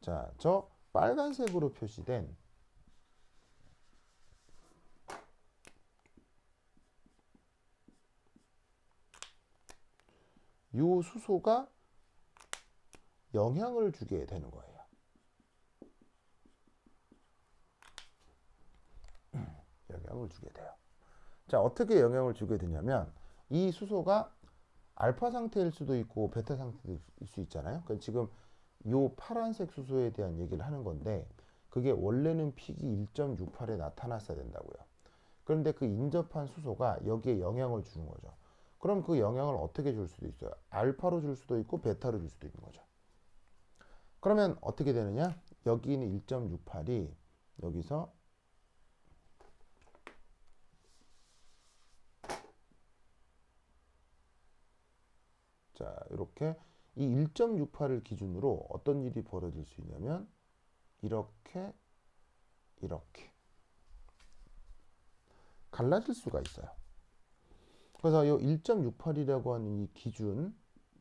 자, 저 빨간색으로 표시된 요 수소가 영향을 주게 되는 거예요. 영향을 주게 돼요. 자, 어떻게 영향을 주게 되냐면 이 수소가 알파 상태일 수도 있고 베타 상태일 수 있잖아요. 그러니까 지금 요 파란색 수소에 대한 얘기를 하는 건데 그게 원래는 픽이 1.68에 나타났어야 된다고요. 그런데 그 인접한 수소가 여기에 영향을 주는 거죠. 그럼 그 영향을 어떻게 줄 수도 있어요. 알파로 줄 수도 있고 베타로 줄 수도 있는 거죠. 그러면 어떻게 되느냐? 여기 있는 1.68이 여기서 자, 이렇게 이 1.68을 기준으로 어떤 일이 벌어질 수 있냐면 이렇게 갈라질 수가 있어요. 그래서 이 1.68이라고 하는 이 기준,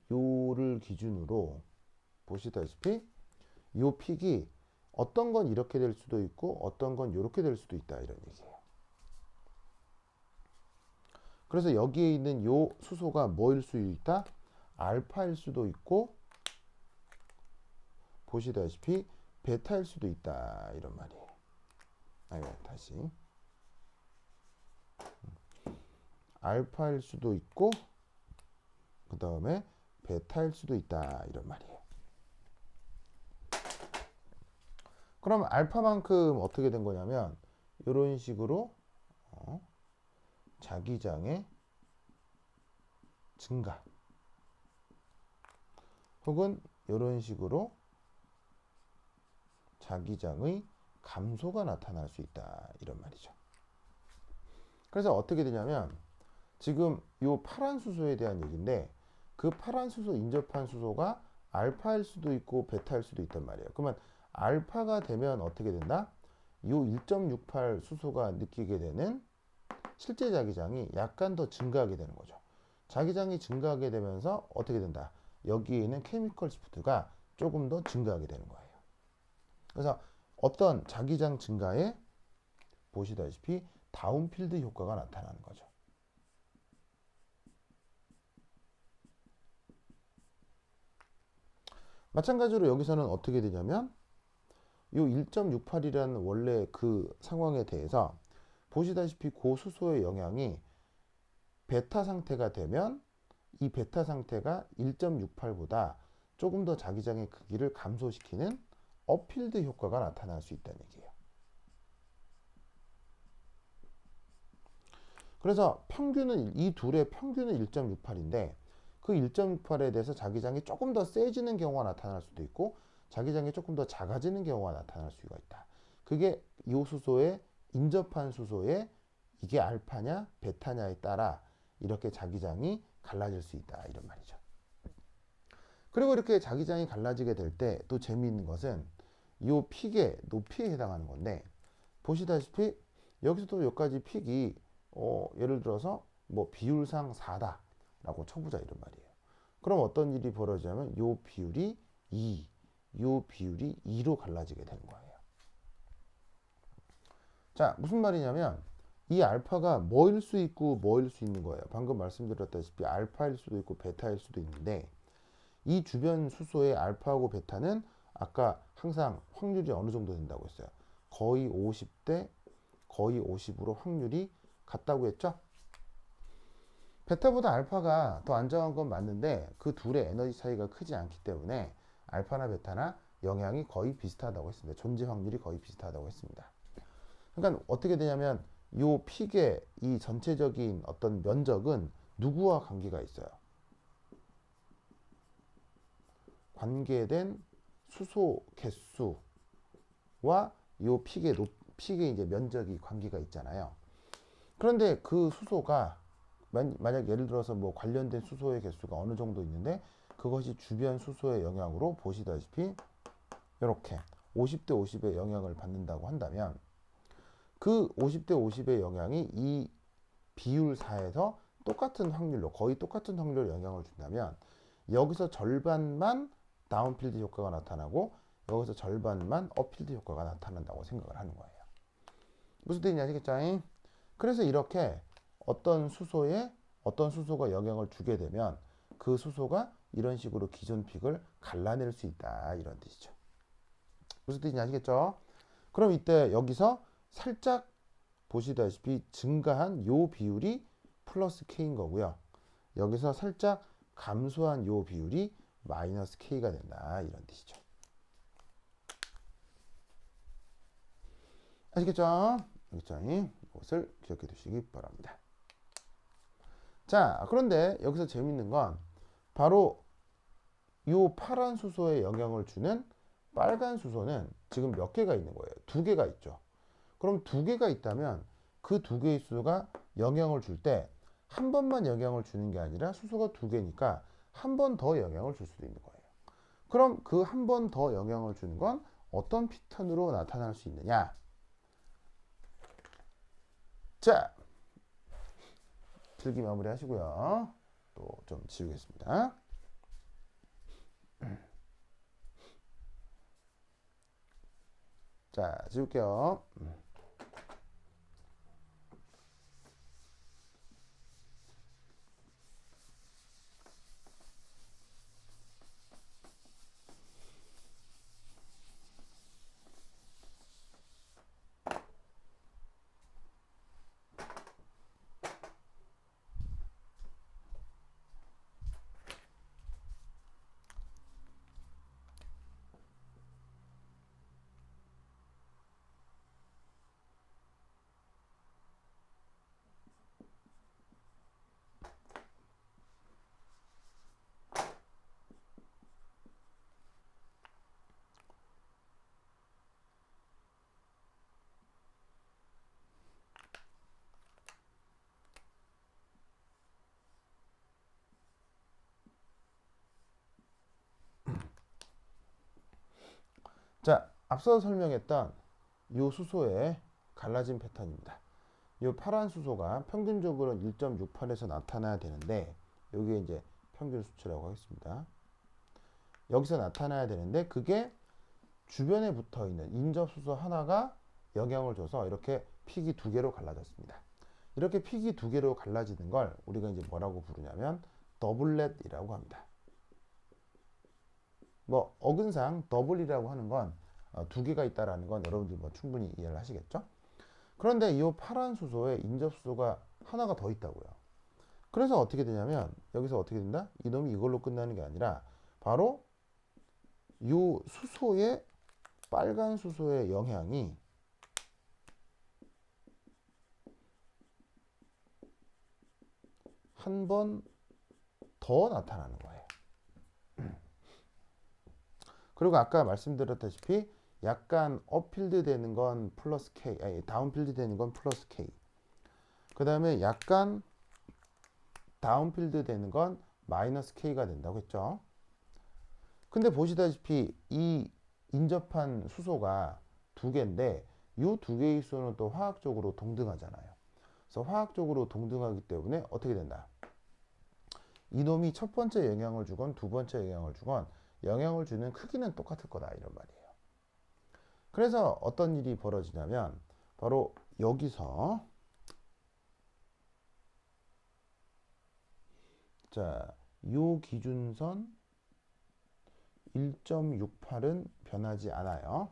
요를 기준으로 보시다시피 요 픽이 어떤 건 이렇게 될 수도 있고 어떤 건 이렇게 될 수도 있다 이런 얘기예요. 그래서 여기에 있는 요 수소가 뭐일 수 있다? 알파일 수도 있고 보시다시피 베타일 수도 있다 이런 말이에요. 다시 알파일 수도 있고 그 다음에 베타일 수도 있다 이런 말이에요. 그럼 알파만큼 어떻게 된 거냐면 이런 식으로 자기장의 증가 혹은 이런 식으로 자기장의 감소가 나타날 수 있다 이런 말이죠. 그래서 어떻게 되냐면 지금 이 파란 수소에 대한 얘기인데 그 파란 수소 인접한 수소가 알파일 수도 있고 베타일 수도 있단 말이에요. 그러면 알파가 되면 어떻게 된다? 이 1.68 수소가 느끼게 되는 실제 자기장이 약간 더 증가하게 되는 거죠. 자기장이 증가하게 되면서 어떻게 된다? 여기에 있는 케미컬 시프트가 조금 더 증가하게 되는 거예요. 그래서 어떤 자기장 증가에 보시다시피 다운필드 효과가 나타나는 거죠. 마찬가지로 여기서는 어떻게 되냐면 이 1.68이라는 원래 그 상황에 대해서 보시다시피 고수소의 영향이 베타 상태가 되면 이 베타 상태가 1.68보다 조금 더 자기장의 크기를 감소시키는 업필드 효과가 나타날 수 있다는 얘기예요. 그래서 평균은 이 둘의 평균은 1.68인데 그 1.68에 대해서 자기장이 조금 더 세지는 경우가 나타날 수도 있고 자기장이 조금 더 작아지는 경우가 나타날 수가 있다. 그게 이 수소의 인접한 수소의 이게 알파냐 베타냐에 따라 이렇게 자기장이 갈라질 수 있다 이런 말이죠. 그리고 이렇게 자기장이 갈라지게 될 때 또 재미있는 것은 이 픽의 높이에 해당하는 건데 보시다시피 여기서도 여기까지 픽이 예를 들어서 뭐 비율상 4다 라고 쳐보자 이런 말이에요. 그럼 어떤 일이 벌어지냐면 요 비율이 2, 요 비율이 2로 갈라지게 되는 거예요. 자, 무슨 말이냐면 이 알파가 뭐일 수 있고 뭐일 수 있는 거예요. 방금 말씀드렸다시피 알파일 수도 있고 베타일 수도 있는데 이 주변 수소의 알파하고 베타는 아까 항상 확률이 어느 정도 된다고 했어요. 거의 50대 거의 50으로 확률이 같다고 했죠. 베타보다 알파가 더 안정한 건 맞는데 그 둘의 에너지 차이가 크지 않기 때문에 알파나 베타나 영향이 거의 비슷하다고 했습니다. 존재 확률이 거의 비슷하다고 했습니다. 그러니까 어떻게 되냐면 이 픽의 이 전체적인 어떤 면적은 누구와 관계가 있어요? 관계된 수소 개수와 이 픽의 이제 면적이 관계가 있잖아요. 그런데 그 수소가 만약 예를 들어서 뭐 관련된 수소의 개수가 어느 정도 있는데 그것이 주변 수소의 영향으로 보시다시피 이렇게 50대 50의 영향을 받는다고 한다면 그 50대 50의 영향이 이 비율사에서 똑같은 확률로 거의 똑같은 확률로 영향을 준다면 여기서 절반만 다운필드 효과가 나타나고 여기서 절반만 업필드 효과가 나타난다고 생각을 하는 거예요. 무슨 뜻인지 아시겠죠? 그래서 이렇게 어떤 수소가 영향을 주게 되면 그 수소가 이런 식으로 기존 픽을 갈라낼 수 있다 이런 뜻이죠. 무슨 뜻인지 아시겠죠? 그럼 이때 여기서 살짝 보시다시피 증가한 요 비율이 플러스 K인 거고요. 여기서 살짝 감소한 요 비율이 마이너스 K가 된다. 이런 뜻이죠. 아시겠죠? 알겠죠? 이것을 기억해 두시기 바랍니다. 자, 그런데 여기서 재밌는 건 바로 요 파란 수소에 영향을 주는 빨간 수소는 지금 몇 개가 있는 거예요? 2개가 있죠. 그럼 2개가 있다면 그 2개의 수소가 영향을 줄 때 한 번만 영향을 주는 게 아니라 수소가 2개니까 한 번 더 영향을 줄 수도 있는 거예요. 그럼 그 한 번 더 영향을 주는 건 어떤 패턴으로 나타날 수 있느냐? 자, 필기 마무리 하시고요. 또 좀 지우겠습니다. 자, 지울게요. 자, 앞서 설명했던 이 수소의 갈라진 패턴입니다. 이 파란 수소가 평균적으로 1.68에서 나타나야 되는데 여기에 이제 평균 수치라고 하겠습니다. 여기서 나타나야 되는데 그게 주변에 붙어 있는 인접 수소 하나가 영향을 줘서 이렇게 픽이 2개로 갈라졌습니다. 이렇게 픽이 2개로 갈라지는 걸 우리가 이제 뭐라고 부르냐면 더블렛이라고 합니다. 뭐 어근상 더블이라고 하는 건 2개가 있다라는 건 여러분들 뭐 충분히 이해를 하시겠죠? 그런데 이 파란 수소에 인접 수소가 하나가 더 있다고요. 그래서 어떻게 되냐면 여기서 어떻게 된다? 이놈이 이걸로 끝나는 게 아니라 바로 이 수소의 빨간 수소의 영향이 한 번 더 나타나는 거예요. 그리고 아까 말씀드렸다시피 약간 업필드 되는 건 플러스 K, 아니 다운필드 되는 건 플러스 K. 그 다음에 약간 다운필드 되는 건 마이너스 K가 된다고 했죠. 근데 보시다시피 이 인접한 수소가 2개인데 이 2개의 수소는 또 화학적으로 동등하잖아요. 그래서 화학적으로 동등하기 때문에 어떻게 된다? 이놈이 첫 번째 영향을 주건 두 번째 영향을 주건 영향을 주는 크기는 똑같을 거다 이런 말이에요. 그래서 어떤 일이 벌어지냐면 바로 여기서 자, 요 기준선 1.68은 변하지 않아요.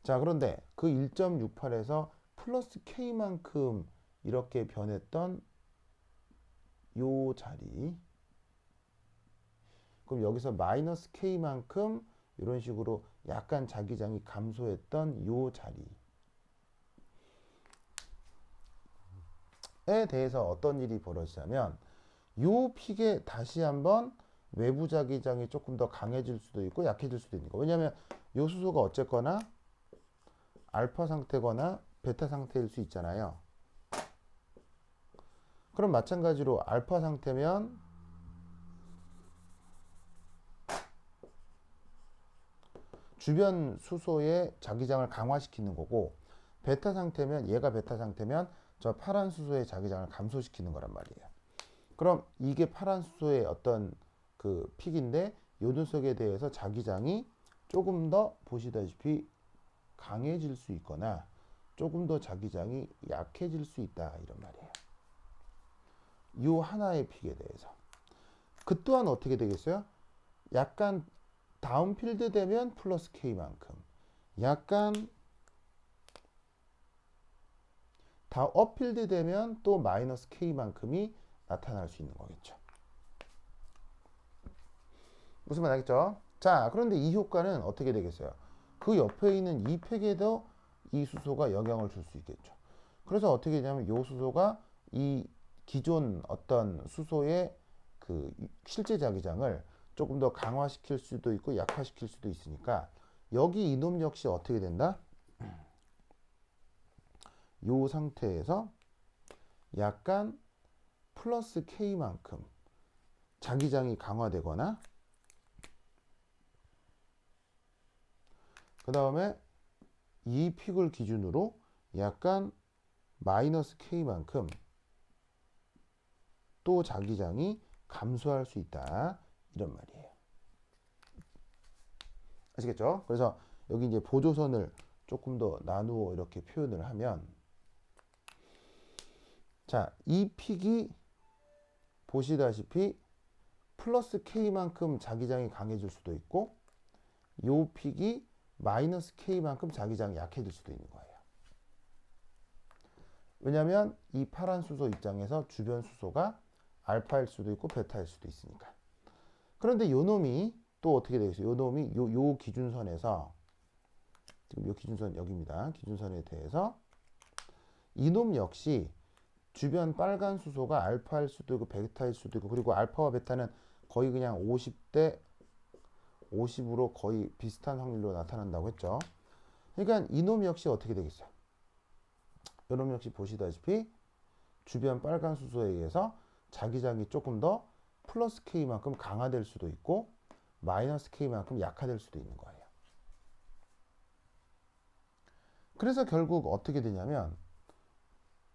자, 그런데 그 1.68에서 플러스 K만큼 이렇게 변했던 요 자리, 그럼 여기서 마이너스 K만큼 이런 식으로 약간 자기장이 감소했던 요 자리에 대해서 어떤 일이 벌어지냐면 요 픽에 다시 한번 외부 자기장이 조금 더 강해질 수도 있고 약해질 수도 있는 거. 왜냐하면 요 수소가 어쨌거나 알파 상태거나 베타 상태일 수 있잖아요. 그럼 마찬가지로 알파 상태면 주변 수소의 자기장을 강화시키는 거고, 베타 상태면 얘가 베타 상태면 저 파란 수소의 자기장을 감소시키는 거란 말이에요. 그럼 이게 파란 수소의 어떤 그 픽인데 요 녀석에 대해서 자기장이 조금 더 보시다시피 강해질 수 있거나 조금 더 자기장이 약해질 수 있다 이런 말이에요. 요 하나의 픽에 대해서. 그 또한 어떻게 되겠어요? 약간 다운필드 되면 플러스 K만큼, 약간 다 어필드 되면 또 마이너스 K만큼이 나타날 수 있는 거겠죠. 무슨 말 알겠죠? 자, 그런데 이 효과는 어떻게 되겠어요? 그 옆에 있는 이 팩에도 이 수소가 영향을 줄 수 있겠죠. 그래서 어떻게 되냐면 이 수소가 이 기존 어떤 수소의 그 실제 자기장을 조금 더 강화시킬 수도 있고 약화시킬 수도 있으니까 여기 이놈 역시 어떻게 된다? 이 상태에서 약간 플러스 K만큼 자기장이 강화되거나 그 다음에 이 픽을 기준으로 약간 마이너스 K만큼 또 자기장이 감소할 수 있다. 이런 말이에요. 아시겠죠? 그래서 여기 이제 보조선을 조금 더 나누어 이렇게 표현을 하면 자, 이 픽이 보시다시피 플러스 K만큼 자기장이 강해질 수도 있고 요 픽이 마이너스 K만큼 자기장이 약해질 수도 있는 거예요. 왜냐하면 이 파란 수소 입장에서 주변 수소가 알파일 수도 있고 베타일 수도 있으니까. 그런데 요 놈이 또 어떻게 되겠어요? 요 놈이 요 기준선에서 지금 요 기준선 여기입니다. 기준선에 대해서 이놈 역시 주변 빨간 수소가 알파일 수도 있고 베타일 수도 있고 그리고 알파와 베타는 거의 그냥 50대 50으로 거의 비슷한 확률로 나타난다고 했죠. 그러니까 이놈 역시 어떻게 되겠어요? 이놈 역시 보시다시피 주변 빨간 수소에 의해서 자기장이 조금 더 플러스 K만큼 강화될 수도 있고 마이너스 K만큼 약화될 수도 있는 거예요. 그래서 결국 어떻게 되냐면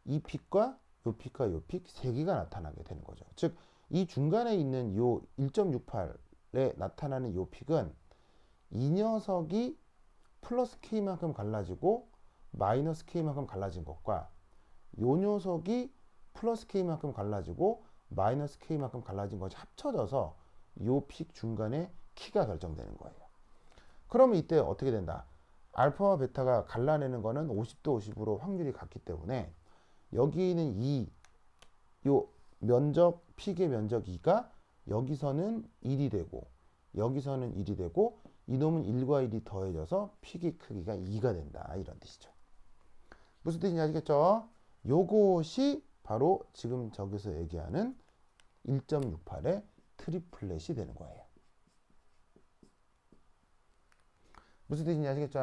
이 픽과 요 픽과 요 픽 세 개가 나타나게 되는 거죠. 즉 이 중간에 있는 요 1.68에 나타나는 요 픽은 이 녀석이 플러스 K만큼 갈라지고 마이너스 K만큼 갈라진 것과 요 녀석이 플러스 K만큼 갈라지고 마이너스 K만큼 갈라진 것이 합쳐져서 요 픽 중간에 키가 결정되는 거예요. 그러면 이때 어떻게 된다? 알파와 베타가 갈라내는 거는 50대 50으로 확률이 같기 때문에 여기는 요 면적, 픽의 면적 2가 여기서는 1이 되고 여기서는 1이 되고 이놈은 1과 1이 더해져서 픽의 크기가 2가 된다. 이런 뜻이죠. 무슨 뜻인지 아시겠죠? 요것이 바로 지금 저기서 얘기하는 1.68의 트리플렛이 되는 거예요. 무슨 뜻인지 아시겠죠?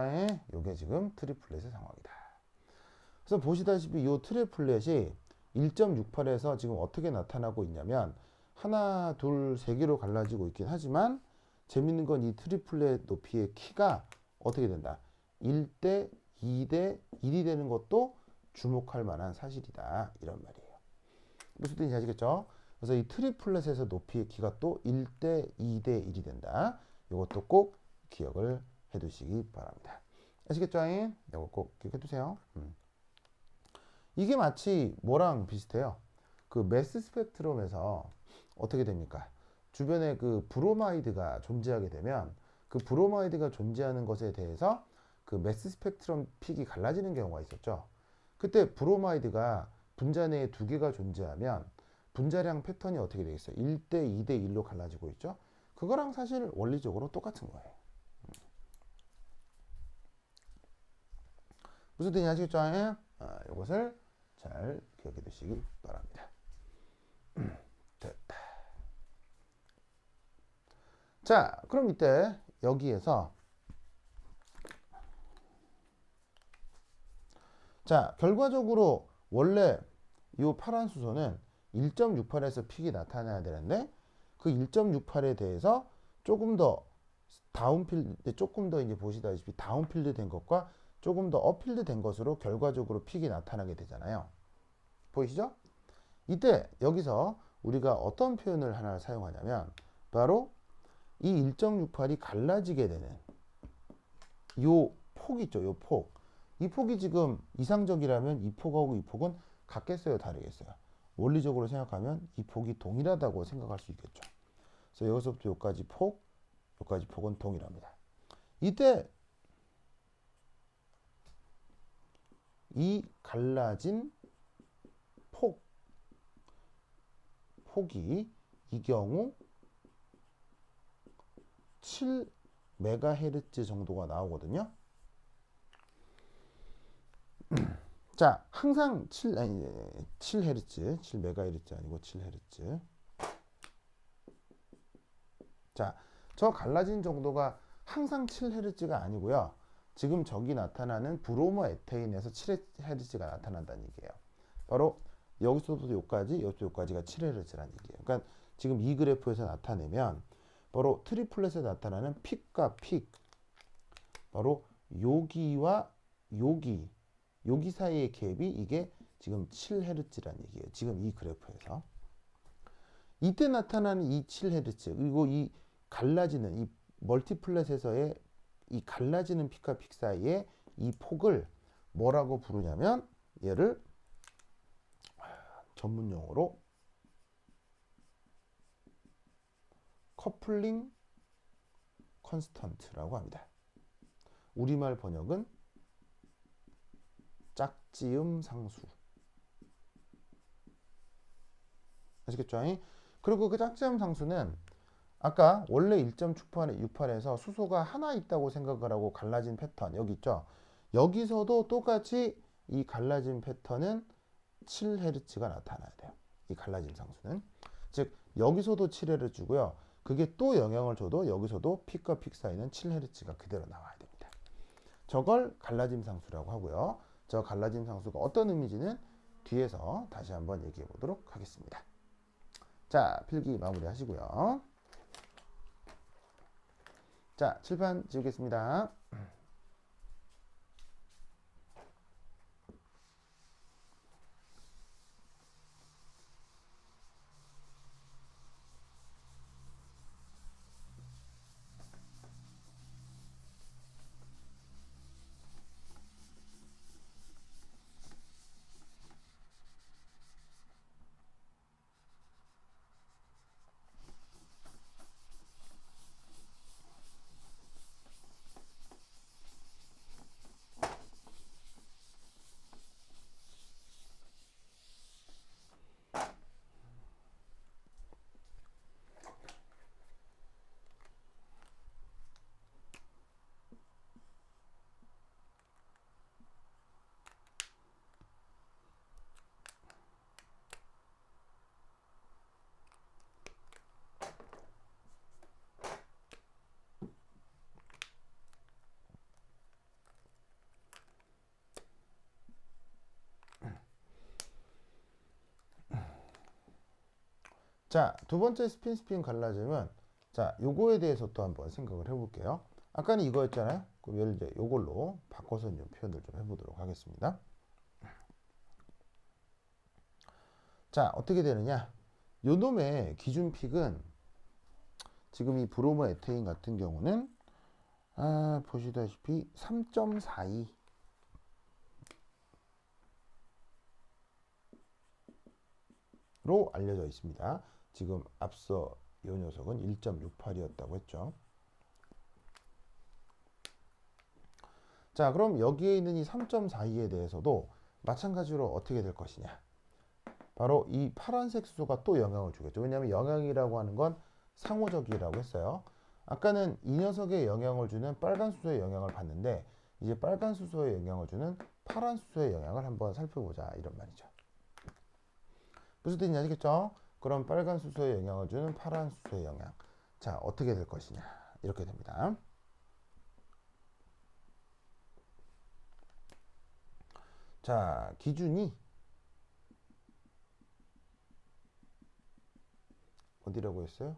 요게 지금 트리플렛의 상황이다. 그래서 보시다시피 이 트리플렛이 1.68에서 지금 어떻게 나타나고 있냐면 하나, 둘, 세 개로 갈라지고 있긴 하지만 재밌는 건 이 트리플렛 높이의 키가 어떻게 된다? 1대 2대 1이 되는 것도 주목할 만한 사실이다. 이런 말이에요. 무슨 뜻인지 아시겠죠? 그래서 이 트리플렛에서 높이의 키가 또 1대 2대 1이 된다. 이것도 꼭 기억을 해두시기 바랍니다. 아시겠죠? 이거 꼭 기억해 두세요. 이게 마치 뭐랑 비슷해요? 그 매스 스펙트럼에서 어떻게 됩니까? 주변에 그 브로마이드가 존재하게 되면 그 브로마이드가 존재하는 것에 대해서 그 매스 스펙트럼 픽이 갈라지는 경우가 있었죠. 그때 브로마이드가 분자 내에 두 개가 존재하면 분자량 패턴이 어떻게 되겠어요? 1대 2대 1로 갈라지고 있죠. 그거랑 사실 원리적으로 똑같은 거예요. 무슨 뜻인지 아시겠죠? 이것을 잘 기억해 두시기 바랍니다. 됐다. 자, 그럼 이때 여기에서 자, 결과적으로 원래 이 파란 수소는 1.68에서 픽이 나타나야 되는데 그 1.68에 대해서 조금 더 다운필드, 조금 더 이제 보시다시피 다운필드 된 것과 조금 더 업필드 된 것으로 결과적으로 픽이 나타나게 되잖아요. 보이시죠? 이때 여기서 우리가 어떤 표현을 하나 사용하냐면 바로 이 1.68이 갈라지게 되는 요 폭 있죠. 요 폭. 이 폭이 지금 이상적이라면 이 폭하고 이 폭은 같겠어요? 다르겠어요? 원리적으로 생각하면 이 폭이 동일하다고 생각할 수 있겠죠. 그래서 여기서부터 여기까지 폭은 동일합니다. 이때 이 갈라진 폭이 이 경우 7MHz 정도가 나오거든요. 자, 항상 7Hz, 7MHz 아니고 7Hz. 자, 저 갈라진 정도가 항상 7Hz가 아니고요. 지금 저기 나타나는 브로모 에테인에서 7Hz가 나타난다는 얘기예요. 바로 여기서부터 여기까지, 여기서 여기까지가 7Hz라는 얘기예요. 그러니까 지금 이 그래프에서 나타내면 바로 트리플렛에 나타나는 픽과 픽, 바로 여기와 여기 사이의 갭이 이게 지금 7Hz라는 얘기예요. 지금 이 그래프에서. 이때 나타나는 이 7Hz, 그리고 이 갈라지는 이 멀티플랫에서의 이 갈라지는 픽과 픽 사이의 이 폭을 뭐라고 부르냐면 얘를 전문 용어로 커플링 컨스턴트라고 합니다. 우리말 번역은 짝지음 상수. 아시겠죠? 그리고 그 짝지음 상수는 아까 원래 1.68에서 수소가 하나 있다고 생각을 하고 갈라진 패턴 여기 있죠? 여기서도 똑같이 이 갈라진 패턴은 7Hz가 나타나야 돼요. 이 갈라진 상수는. 즉 여기서도 7Hz고요. 그게 또 영향을 줘도 여기서도 픽과 픽 사이는 7Hz가 그대로 나와야 됩니다. 저걸 갈라짐 상수라고 하고요. 저 갈라짐 상수가 어떤 의미인지는 뒤에서 다시 한번 얘기해 보도록 하겠습니다. 자, 필기 마무리 하시고요. 자, 칠판 지우겠습니다. 자, 두 번째 스핀 갈라짐은 자, 요거에 대해서 또 한번 생각을 해볼게요. 아까는 이거였잖아요. 그럼 얘를 이제 요걸로 바꿔서 좀 표현을 좀 해보도록 하겠습니다. 자, 어떻게 되느냐? 요 놈의 기준 픽은 지금 이 브로모 에테인 같은 경우는 보시다시피 3.42 로 알려져 있습니다. 지금 앞서 이 녀석은 1.68이었다고 했죠. 자, 그럼 여기에 있는 이 3.42에 대해서도 마찬가지로 어떻게 될 것이냐. 바로 이 파란색 수소가 또 영향을 주겠죠. 왜냐하면 영향이라고 하는 건 상호적이라고 했어요. 아까는 이 녀석에 영향을 주는 빨간 수소에 영향을 받는데 이제 빨간 수소에 영향을 주는 파란 수소의 영향을 한번 살펴보자 이런 말이죠. 무슨 뜻인지 아시겠죠? 그럼 빨간 수소에 영향을 주는 파란 수소의 영향. 자, 어떻게 될 것이냐. 이렇게 됩니다. 자, 기준이 어디라고 했어요?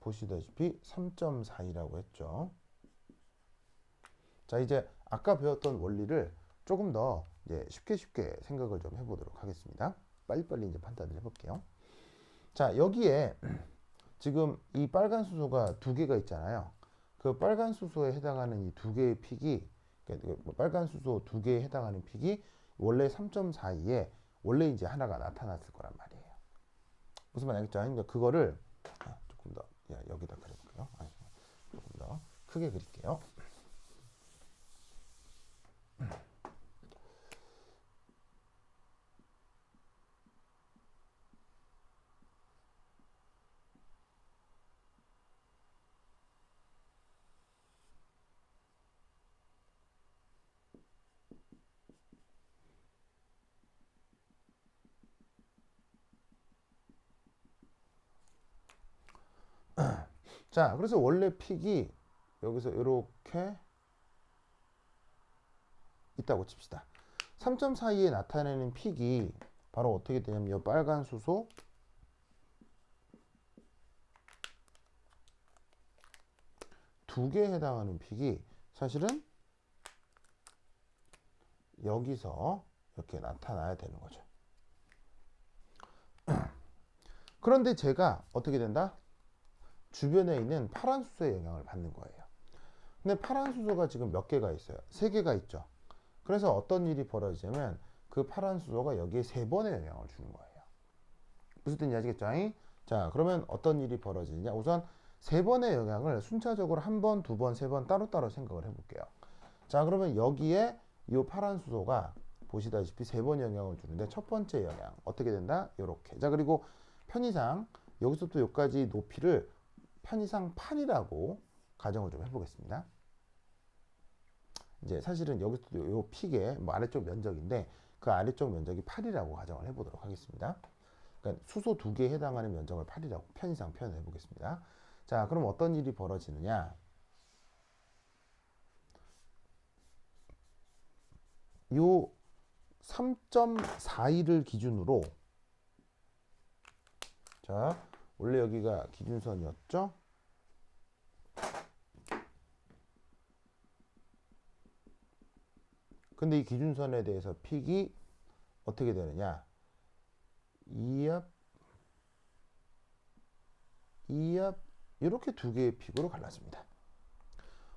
보시다시피 3.42라고 했죠. 자, 이제 아까 배웠던 원리를 조금 더 이제 쉽게 생각을 좀 해보도록 하겠습니다. 빨리빨리 이제 판단을 해볼게요. 자, 여기에 지금 이 빨간 수소가 두 개가 있잖아요. 그 빨간 수소에 해당하는 이 두 개의 픽이, 그러니까 빨간 수소 두 개에 해당하는 픽이 원래 3.42에 원래 이제 하나가 나타났을 거란 말이에요. 무슨 말이겠죠? 그러니까 그거를 조금 더 여기다 그려볼게요. 조금 더 크게 그릴게요. 자, 그래서 원래 픽이 여기서 이렇게 있다고 칩시다. 3.42에 나타내는 픽이 바로 어떻게 되냐면 이 빨간 수소 두 개에 해당하는 픽이 사실은 여기서 이렇게 나타나야 되는 거죠. 그런데 제가 어떻게 된다? 주변에 있는 파란 수소의 영향을 받는 거예요. 근데 파란 수소가 지금 몇 개가 있어요? 세 개가 있죠. 그래서 어떤 일이 벌어지냐면 그 파란 수소가 여기에 세 번의 영향을 주는 거예요. 무슨 뜻인지 아시겠죠? 자, 그러면 어떤 일이 벌어지느냐? 우선 세 번의 영향을 순차적으로 한 번, 두 번, 세 번 따로따로 생각을 해볼게요. 자, 그러면 여기에 이 파란 수소가 보시다시피 세 번 영향을 주는데 첫 번째 영향 어떻게 된다? 이렇게. 자, 그리고 편의상 여기서부터 여기까지 높이를 편의상 판이라고 가정을 좀 해보겠습니다. 이제 사실은 여기서도 이 픽의 뭐 아래쪽 면적인데 그 아래쪽 면적이 8이라고 가정을 해보도록 하겠습니다. 그러니까 수소 두 개에 해당하는 면적을 8이라고 편의상 표현해 보겠습니다. 자, 그럼 어떤 일이 벌어지느냐? 요 3.42를 기준으로, 자, 원래 여기가 기준선이었죠? 근데 이 기준선에 대해서 픽이 어떻게 되느냐? 이압 이렇게 두 개의 픽으로 갈라집니다.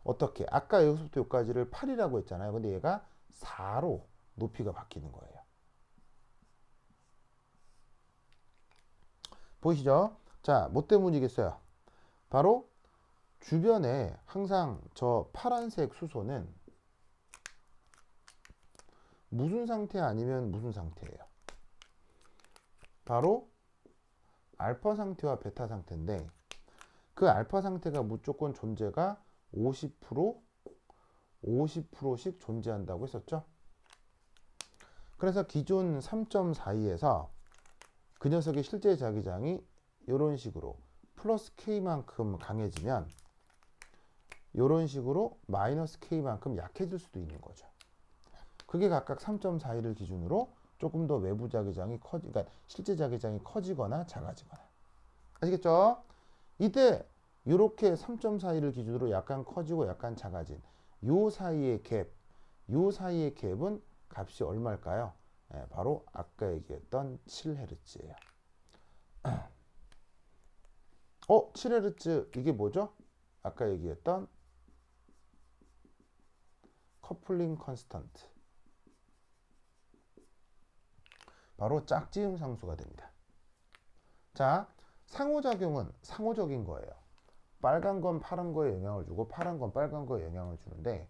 어떻게? 아까 여기서부터 여기까지를 8이라고 했잖아요. 근데 얘가 4로 높이가 바뀌는 거예요. 보이시죠? 자, 뭐 때문이겠어요? 바로 주변에 항상 저 파란색 수소는 무슨 상태 아니면 무슨 상태예요? 바로 알파 상태와 베타 상태인데 그 알파 상태가 무조건 존재가 50%씩 존재한다고 했었죠. 그래서 기존 3.42에서 그 녀석의 실제 자기장이 이런 식으로 플러스 K만큼 강해지면 이런 식으로 마이너스 K만큼 약해질 수도 있는 거죠. 그게 각각 3.41을 기준으로 조금 더 외부 자기장이 그러니까 실제 자기장이 커지거나 작아지거나. 아시겠죠? 이때 이렇게 3.41을 기준으로 약간 커지고 약간 작아진 요 사이의 갭은 값이 얼마일까요? 네, 바로 아까 얘기했던 7Hz예요. 7Hz 이게 뭐죠? 아까 얘기했던 커플링 컨스턴트. 바로 짝지음 상수가 됩니다. 자, 상호작용은 상호적인 거예요. 빨간 건 파란 거에 영향을 주고 파란 건 빨간 거에 영향을 주는데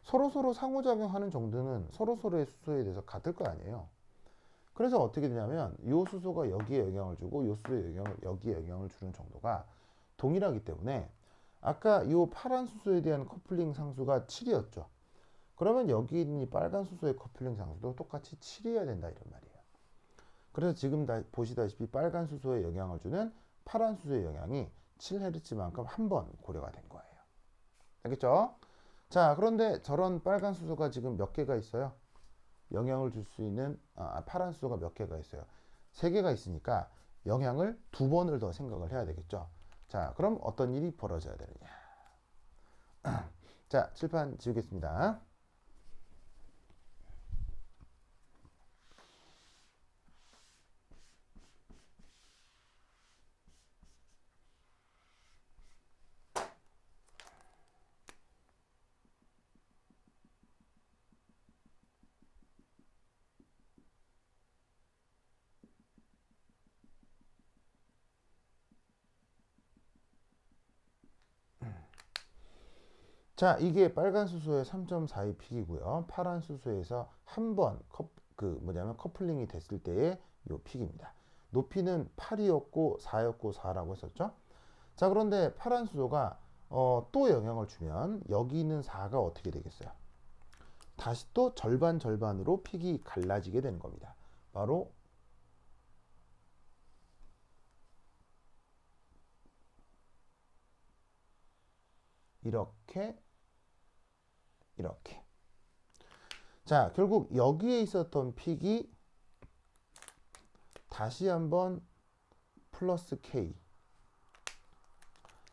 서로서로 상호작용하는 정도는 서로서로의 수소에 대해서 같을 거 아니에요. 그래서 어떻게 되냐면 이 수소가 여기에 영향을 주고 이 수소에 여기에 영향을 주는 정도가 동일하기 때문에 아까 이 파란 수소에 대한 커플링 상수가 7이었죠. 그러면 여기 있는 이 빨간 수소의 커플링 상수도 똑같이 7이어야 된다 이런 말이에요. 그래서 지금 보시다시피 빨간 수소에 영향을 주는 파란 수소의 영향이 7Hz만큼 한 번 고려가 된 거예요. 알겠죠? 자, 그런데 저런 빨간 수소가 지금 몇 개가 있어요? 영향을 줄 수 있는 파란 수소가 몇 개가 있어요? 3개가 있으니까 영향을 2번을 더 생각을 해야 되겠죠. 자, 그럼 어떤 일이 벌어져야 되느냐? 자, 칠판 지우겠습니다. 자, 이게 빨간 수소의 3.42 픽이고요. 파란 수소에서 한 번 커플링이 됐을 때의 요 픽입니다. 높이는 8이었고 4였고 4라고 했었죠. 자, 그런데 파란 수소가 또 영향을 주면 여기 있는 4가 어떻게 되겠어요? 다시 또 절반으로 픽이 갈라지게 되는 겁니다. 바로 이렇게 이렇게. 자, 결국 여기에 있었던 픽이 다시 한번 플러스 K,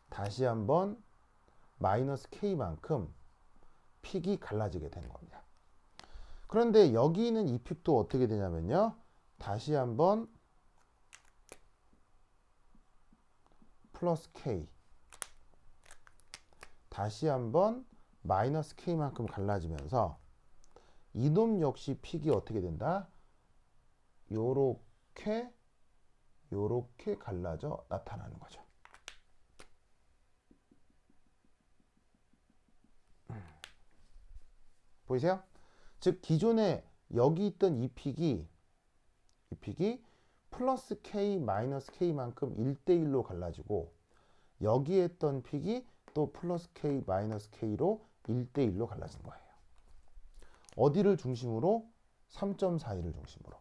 다시 한번 마이너스 K만큼 픽이 갈라지게 되는 겁니다. 그런데 여기 있는 이 픽도 어떻게 되냐면요. 다시 한번 플러스 K, 다시 한번 마이너스 K만큼 갈라지면서 이놈 역시 픽이 어떻게 된다? 요렇게 갈라져 나타나는 거죠. 보이세요? 즉 기존에 여기 있던 이 픽이 플러스 K 마이너스 K만큼 1대1로 갈라지고 여기에 있던 픽이 또 플러스 K 마이너스 K로 1대1로 갈라진 거예요. 어디를 중심으로? 3.42를 중심으로.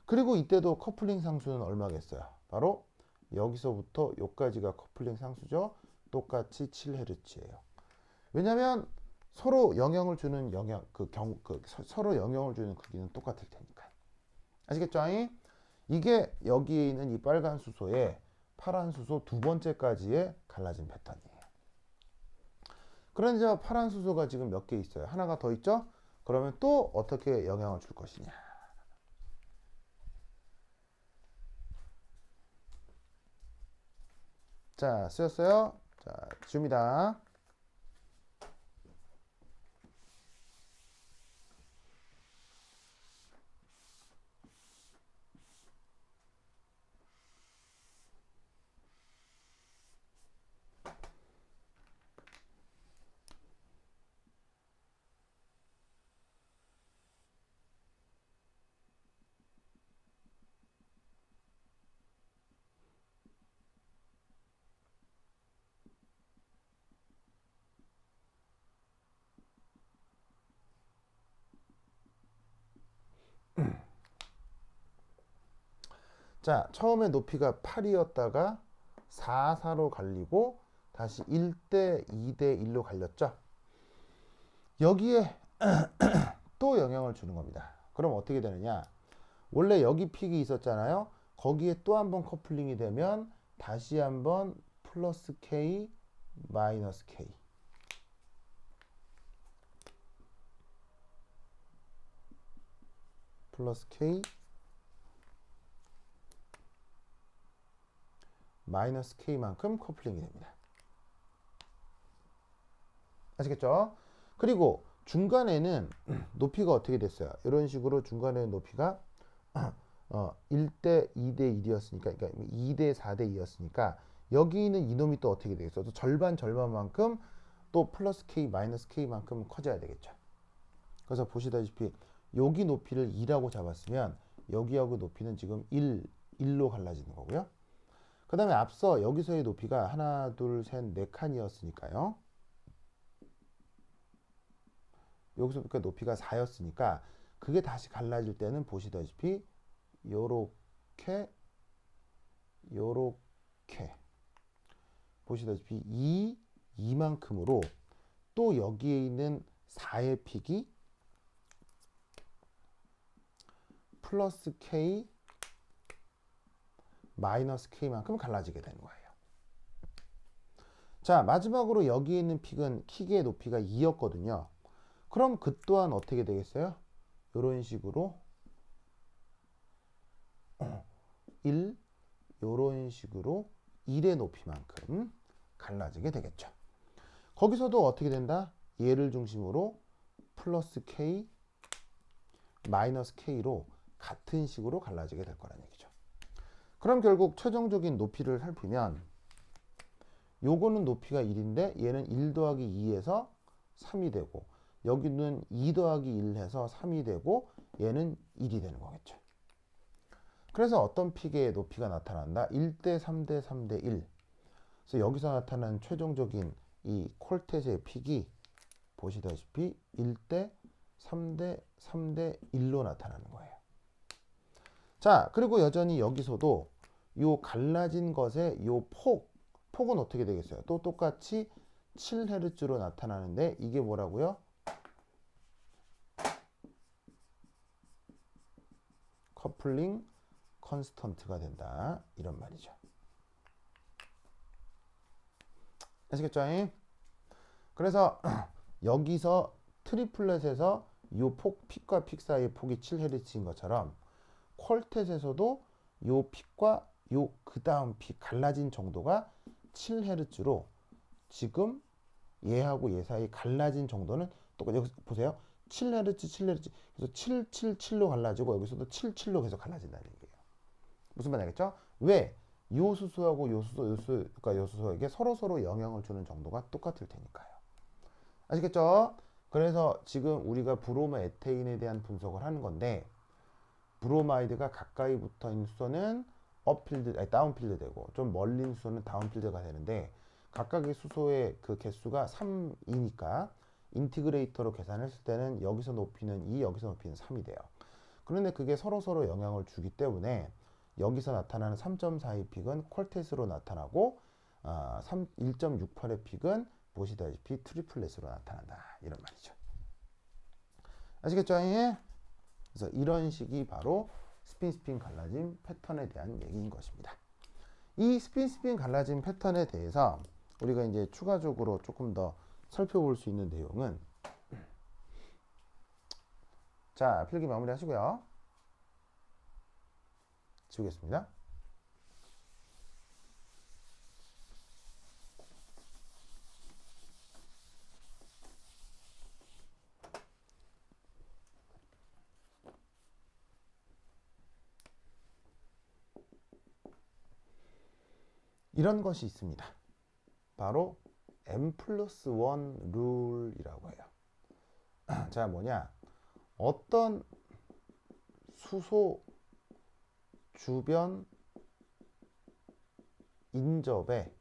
그리고 이때도 커플링 상수는 얼마겠어요? 바로 여기서부터 여기까지가 커플링 상수죠. 똑같이 7Hz예요. 왜냐하면 서로 영향을 주는 서로 영향을 주는 크기는 똑같을 테니까. 아시겠죠? 이게 여기에 있는 이 빨간 수소에 파란 수소 두 번째까지의 갈라진 패턴이에요. 그런데 파란 수소가 지금 몇 개 있어요? 하나가 더 있죠? 그러면 또 어떻게 영향을 줄 것이냐? 자, 쓰였어요? 자, 지웁니다. 자, 처음에 높이가 8이었다가 4, 4로 갈리고 다시 1대 2대 1로 갈렸죠. 여기에 또 영향을 주는 겁니다. 그럼 어떻게 되느냐? 원래 여기 픽이 있었잖아요. 거기에 또 한번 커플링이 되면 다시 한번 플러스 K 마이너스 K, 플러스 K 마이너스 K만큼 커플링이 됩니다. 아시겠죠? 그리고 중간에는 높이가 어떻게 됐어요? 이런 식으로 중간에 높이가 1대 2대 1이었으니까, 그러니까 2대 4대 2였으니까 여기 있는 이놈이 또 어떻게 되겠어? 또 절반만큼 또 플러스 K 마이너스 K만큼 커져야 되겠죠. 그래서 보시다시피 여기 높이를 2라고 잡았으면 여기하고 높이는 지금 1로 갈라지는 거고요. 그 다음에 앞서 여기서의 높이가 하나, 둘, 셋, 네 칸이었으니까요. 여기서부터 높이가 4였으니까 그게 다시 갈라질 때는 보시다시피 요렇게 보시다시피 이만큼으로 또 여기에 있는 4의 픽이 플러스 K 마이너스 K만큼 갈라지게 되는 거예요. 자, 마지막으로 여기에 있는 픽은 킥의 높이가 2였거든요. 그럼 그 또한 어떻게 되겠어요? 이런 식으로 1, 이런 식으로 1의 높이만큼 갈라지게 되겠죠. 거기서도 어떻게 된다? 얘를 중심으로 플러스 K, 마이너스 K로 같은 식으로 갈라지게 될 거라는 얘기죠. 그럼 결국 최종적인 높이를 살피면 요거는 높이가 1인데 얘는 1 더하기 2에서 3이 되고 여기는 2 더하기 1 해서 3이 되고 얘는 1이 되는 거겠죠. 그래서 어떤 픽의 높이가 나타난다? 1대 3대 3대 1. 그래서 여기서 나타난 최종적인 이 콜텟의 픽이 보시다시피 1대 3대 3대 1로 나타나는 거예요. 자, 그리고 여전히 여기서도 요 갈라진 것의 요 폭은 어떻게 되겠어요? 또 똑같이 7Hz로 나타나는데 이게 뭐라고요? 커플링 컨스턴트가 된다. 이런 말이죠. 아시겠죠? 그래서 여기서 트리플렛에서 요 픽과 픽 사이의 폭이 7Hz인 것처럼 퀄텟에서도 요 픽과 요 그 다음 픽 갈라진 정도가 7Hz로 지금 얘하고 얘 사이 갈라진 정도는 똑같이 여기 보세요. 7Hz, 7Hz. 그래서 777로 갈라지고 여기서도 77로 계속 갈라진다는 얘기예요. 무슨 말이 알겠죠? 왜? 요 수소하고 요 수소, 그러니까 요 수소에게 서로 영향을 주는 정도가 똑같을 테니까요. 아시겠죠? 그래서 지금 우리가 브로모 에테인에 대한 분석을 하는 건데 브로마이드가 가까이 붙어 있는 수소는 업필드, 아니 다운필드 되고 좀 멀리 있는 수소는 다운필드가 되는데 각각의 수소의 그 개수가 3이니까 인티그레이터로 계산했을 때는 여기서 높이는 2, 여기서 높이는 3이 돼요. 그런데 그게 서로 영향을 주기 때문에 여기서 나타나는 3.42 픽은 퀄텟으로 나타나고 1.68의 픽은 보시다시피 트리플렛으로 나타난다. 이런 말이죠. 아시겠죠? 그래서 이런 식이 바로 스핀 갈라짐 패턴에 대한 얘기인 것입니다. 이 스핀 갈라짐 패턴에 대해서 우리가 이제 추가적으로 조금 더 살펴볼 수 있는 내용은 자, 필기 마무리 하시고요. 지우겠습니다. 이런 것이 있습니다. 바로 M+1 룰이라고 해요. 자, 뭐냐? 어떤 수소 주변 인접에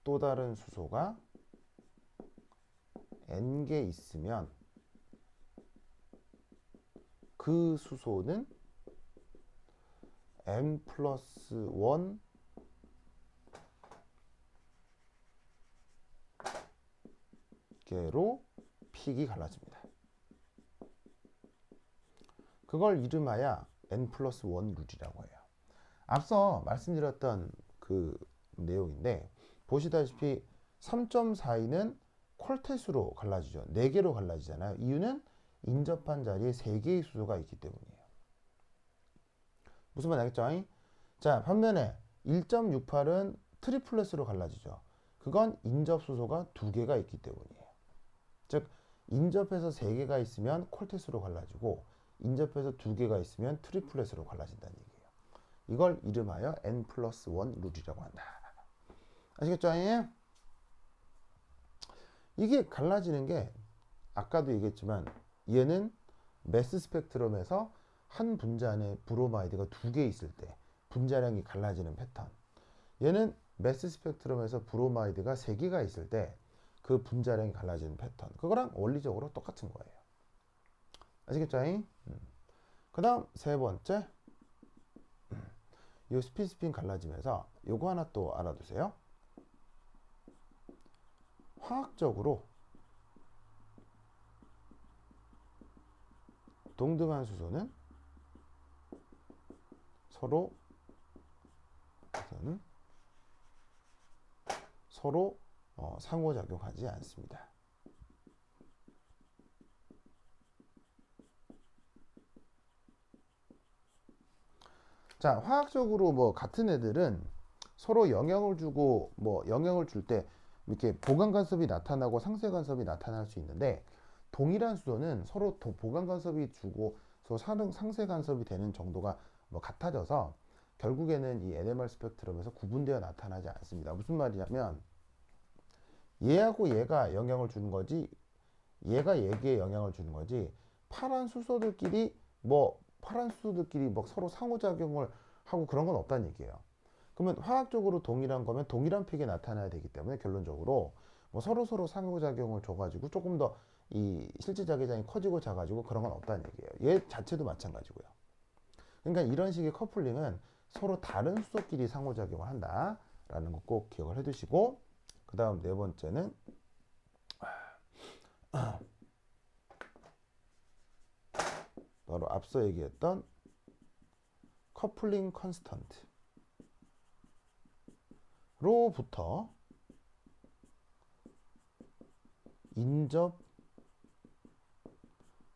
또 다른 수소가 N개 있으면 그 수소는 M+1 개로 픽이 갈라집니다. 그걸 이름하여 N+1 룰이라고 해요. 앞서 말씀드렸던 그 내용인데 보시다시피 3.42는 퀄텟으로 갈라지죠. 4개로 갈라지잖아요. 이유는 인접한 자리에 3개의 수소가 있기 때문이에요. 무슨 말 알겠죠? 자, 반면에 1.68은 트리플렛으로 갈라지죠. 그건 인접 수소가 2개가 있기 때문이에요. 즉 인접해서 3개가 있으면 퀄텟으로 갈라지고 인접해서 2개가 있으면 트리플렛으로 갈라진다는 얘기예요. 이걸 이름하여 N+1 룰이라고 한다. 아시겠죠? 이게 갈라지는 게 아까도 얘기했지만 얘는 매스 스펙트럼에서 한 분자 안에 브로마이드가 2개 있을 때 분자량이 갈라지는 패턴. 얘는 매스 스펙트럼에서 브로마이드가 3개가 있을 때 그 분자량이 갈라지는 패턴. 그거랑 원리적으로 똑같은 거예요. 아시겠죠? 그 다음 세 번째, 이 스핀 갈라지면서 요거 하나 또 알아두세요. 화학적으로 동등한 수소는 서로 상호작용하지 않습니다. 자, 화학적으로 뭐 같은 애들은 서로 영향을 주고 영향을 줄 때 이렇게 보강 간섭이 나타나고 상쇄 간섭이 나타날 수 있는데 동일한 수소는 서로 보강 간섭이 주고 상쇄 간섭이 되는 정도가 같아져서 결국에는 이 NMR 스펙트럼에서 구분되어 나타나지 않습니다. 무슨 말이냐면 얘하고 얘가 영향을 주는 거지 얘가 얘에게 영향을 주는 거지 파란 수소들끼리 서로 상호작용을 하고 그런 건 없다는 얘기예요. 그러면 화학적으로 동일한 거면 동일한 픽이 나타나야 되기 때문에 결론적으로 서로 상호작용을 줘가지고 조금 더 이 실제 자기장이 커지고 작아지고 그런 건 없다는 얘기예요. 얘 자체도 마찬가지고요. 그러니까 이런 식의 커플링은 서로 다른 수소끼리 상호작용을 한다라는 거 꼭 기억을 해두시고, 그 다음 네 번째는 바로 앞서 얘기했던 커플링 컨스턴트로부터 인접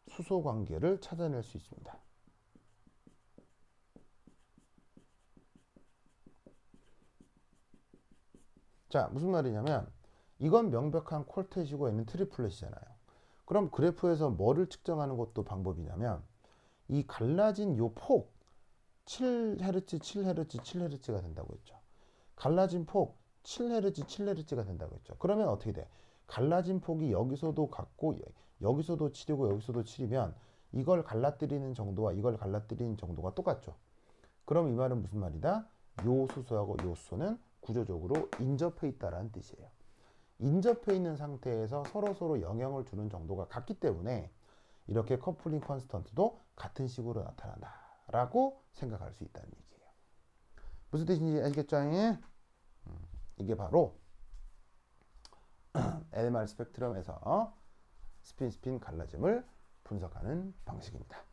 수소 관계를 찾아낼 수 있습니다. 자, 무슨 말이냐면 이건 명백한 콜텟이고 얘는 트리플렛이잖아요. 그럼 그래프에서 뭐를 측정하는 것도 방법이냐면 이 갈라진 요 폭 7Hz, 7Hz, 7Hz가 된다고 했죠. 갈라진 폭 7Hz, 7Hz가 된다고 했죠. 그러면 어떻게 돼? 갈라진 폭이 여기서도 같고 여기서도 7이고 여기서도 7이면 이걸 갈라뜨리는 정도와 이걸 갈라뜨리는 정도가 똑같죠. 그럼 이 말은 무슨 말이다? 요 수소하고 요 수소는 구조적으로 인접해 있다라는 뜻이에요. 인접해 있는 상태에서 서로 영향을 주는 정도가 같기 때문에 이렇게 커플링 컨스턴트도 같은 식으로 나타난다라고 생각할 수 있다는 얘기예요. 무슨 뜻인지 아시겠죠? 이게 바로 NMR 스펙트럼에서 스핀 갈라짐을 분석하는 방식입니다.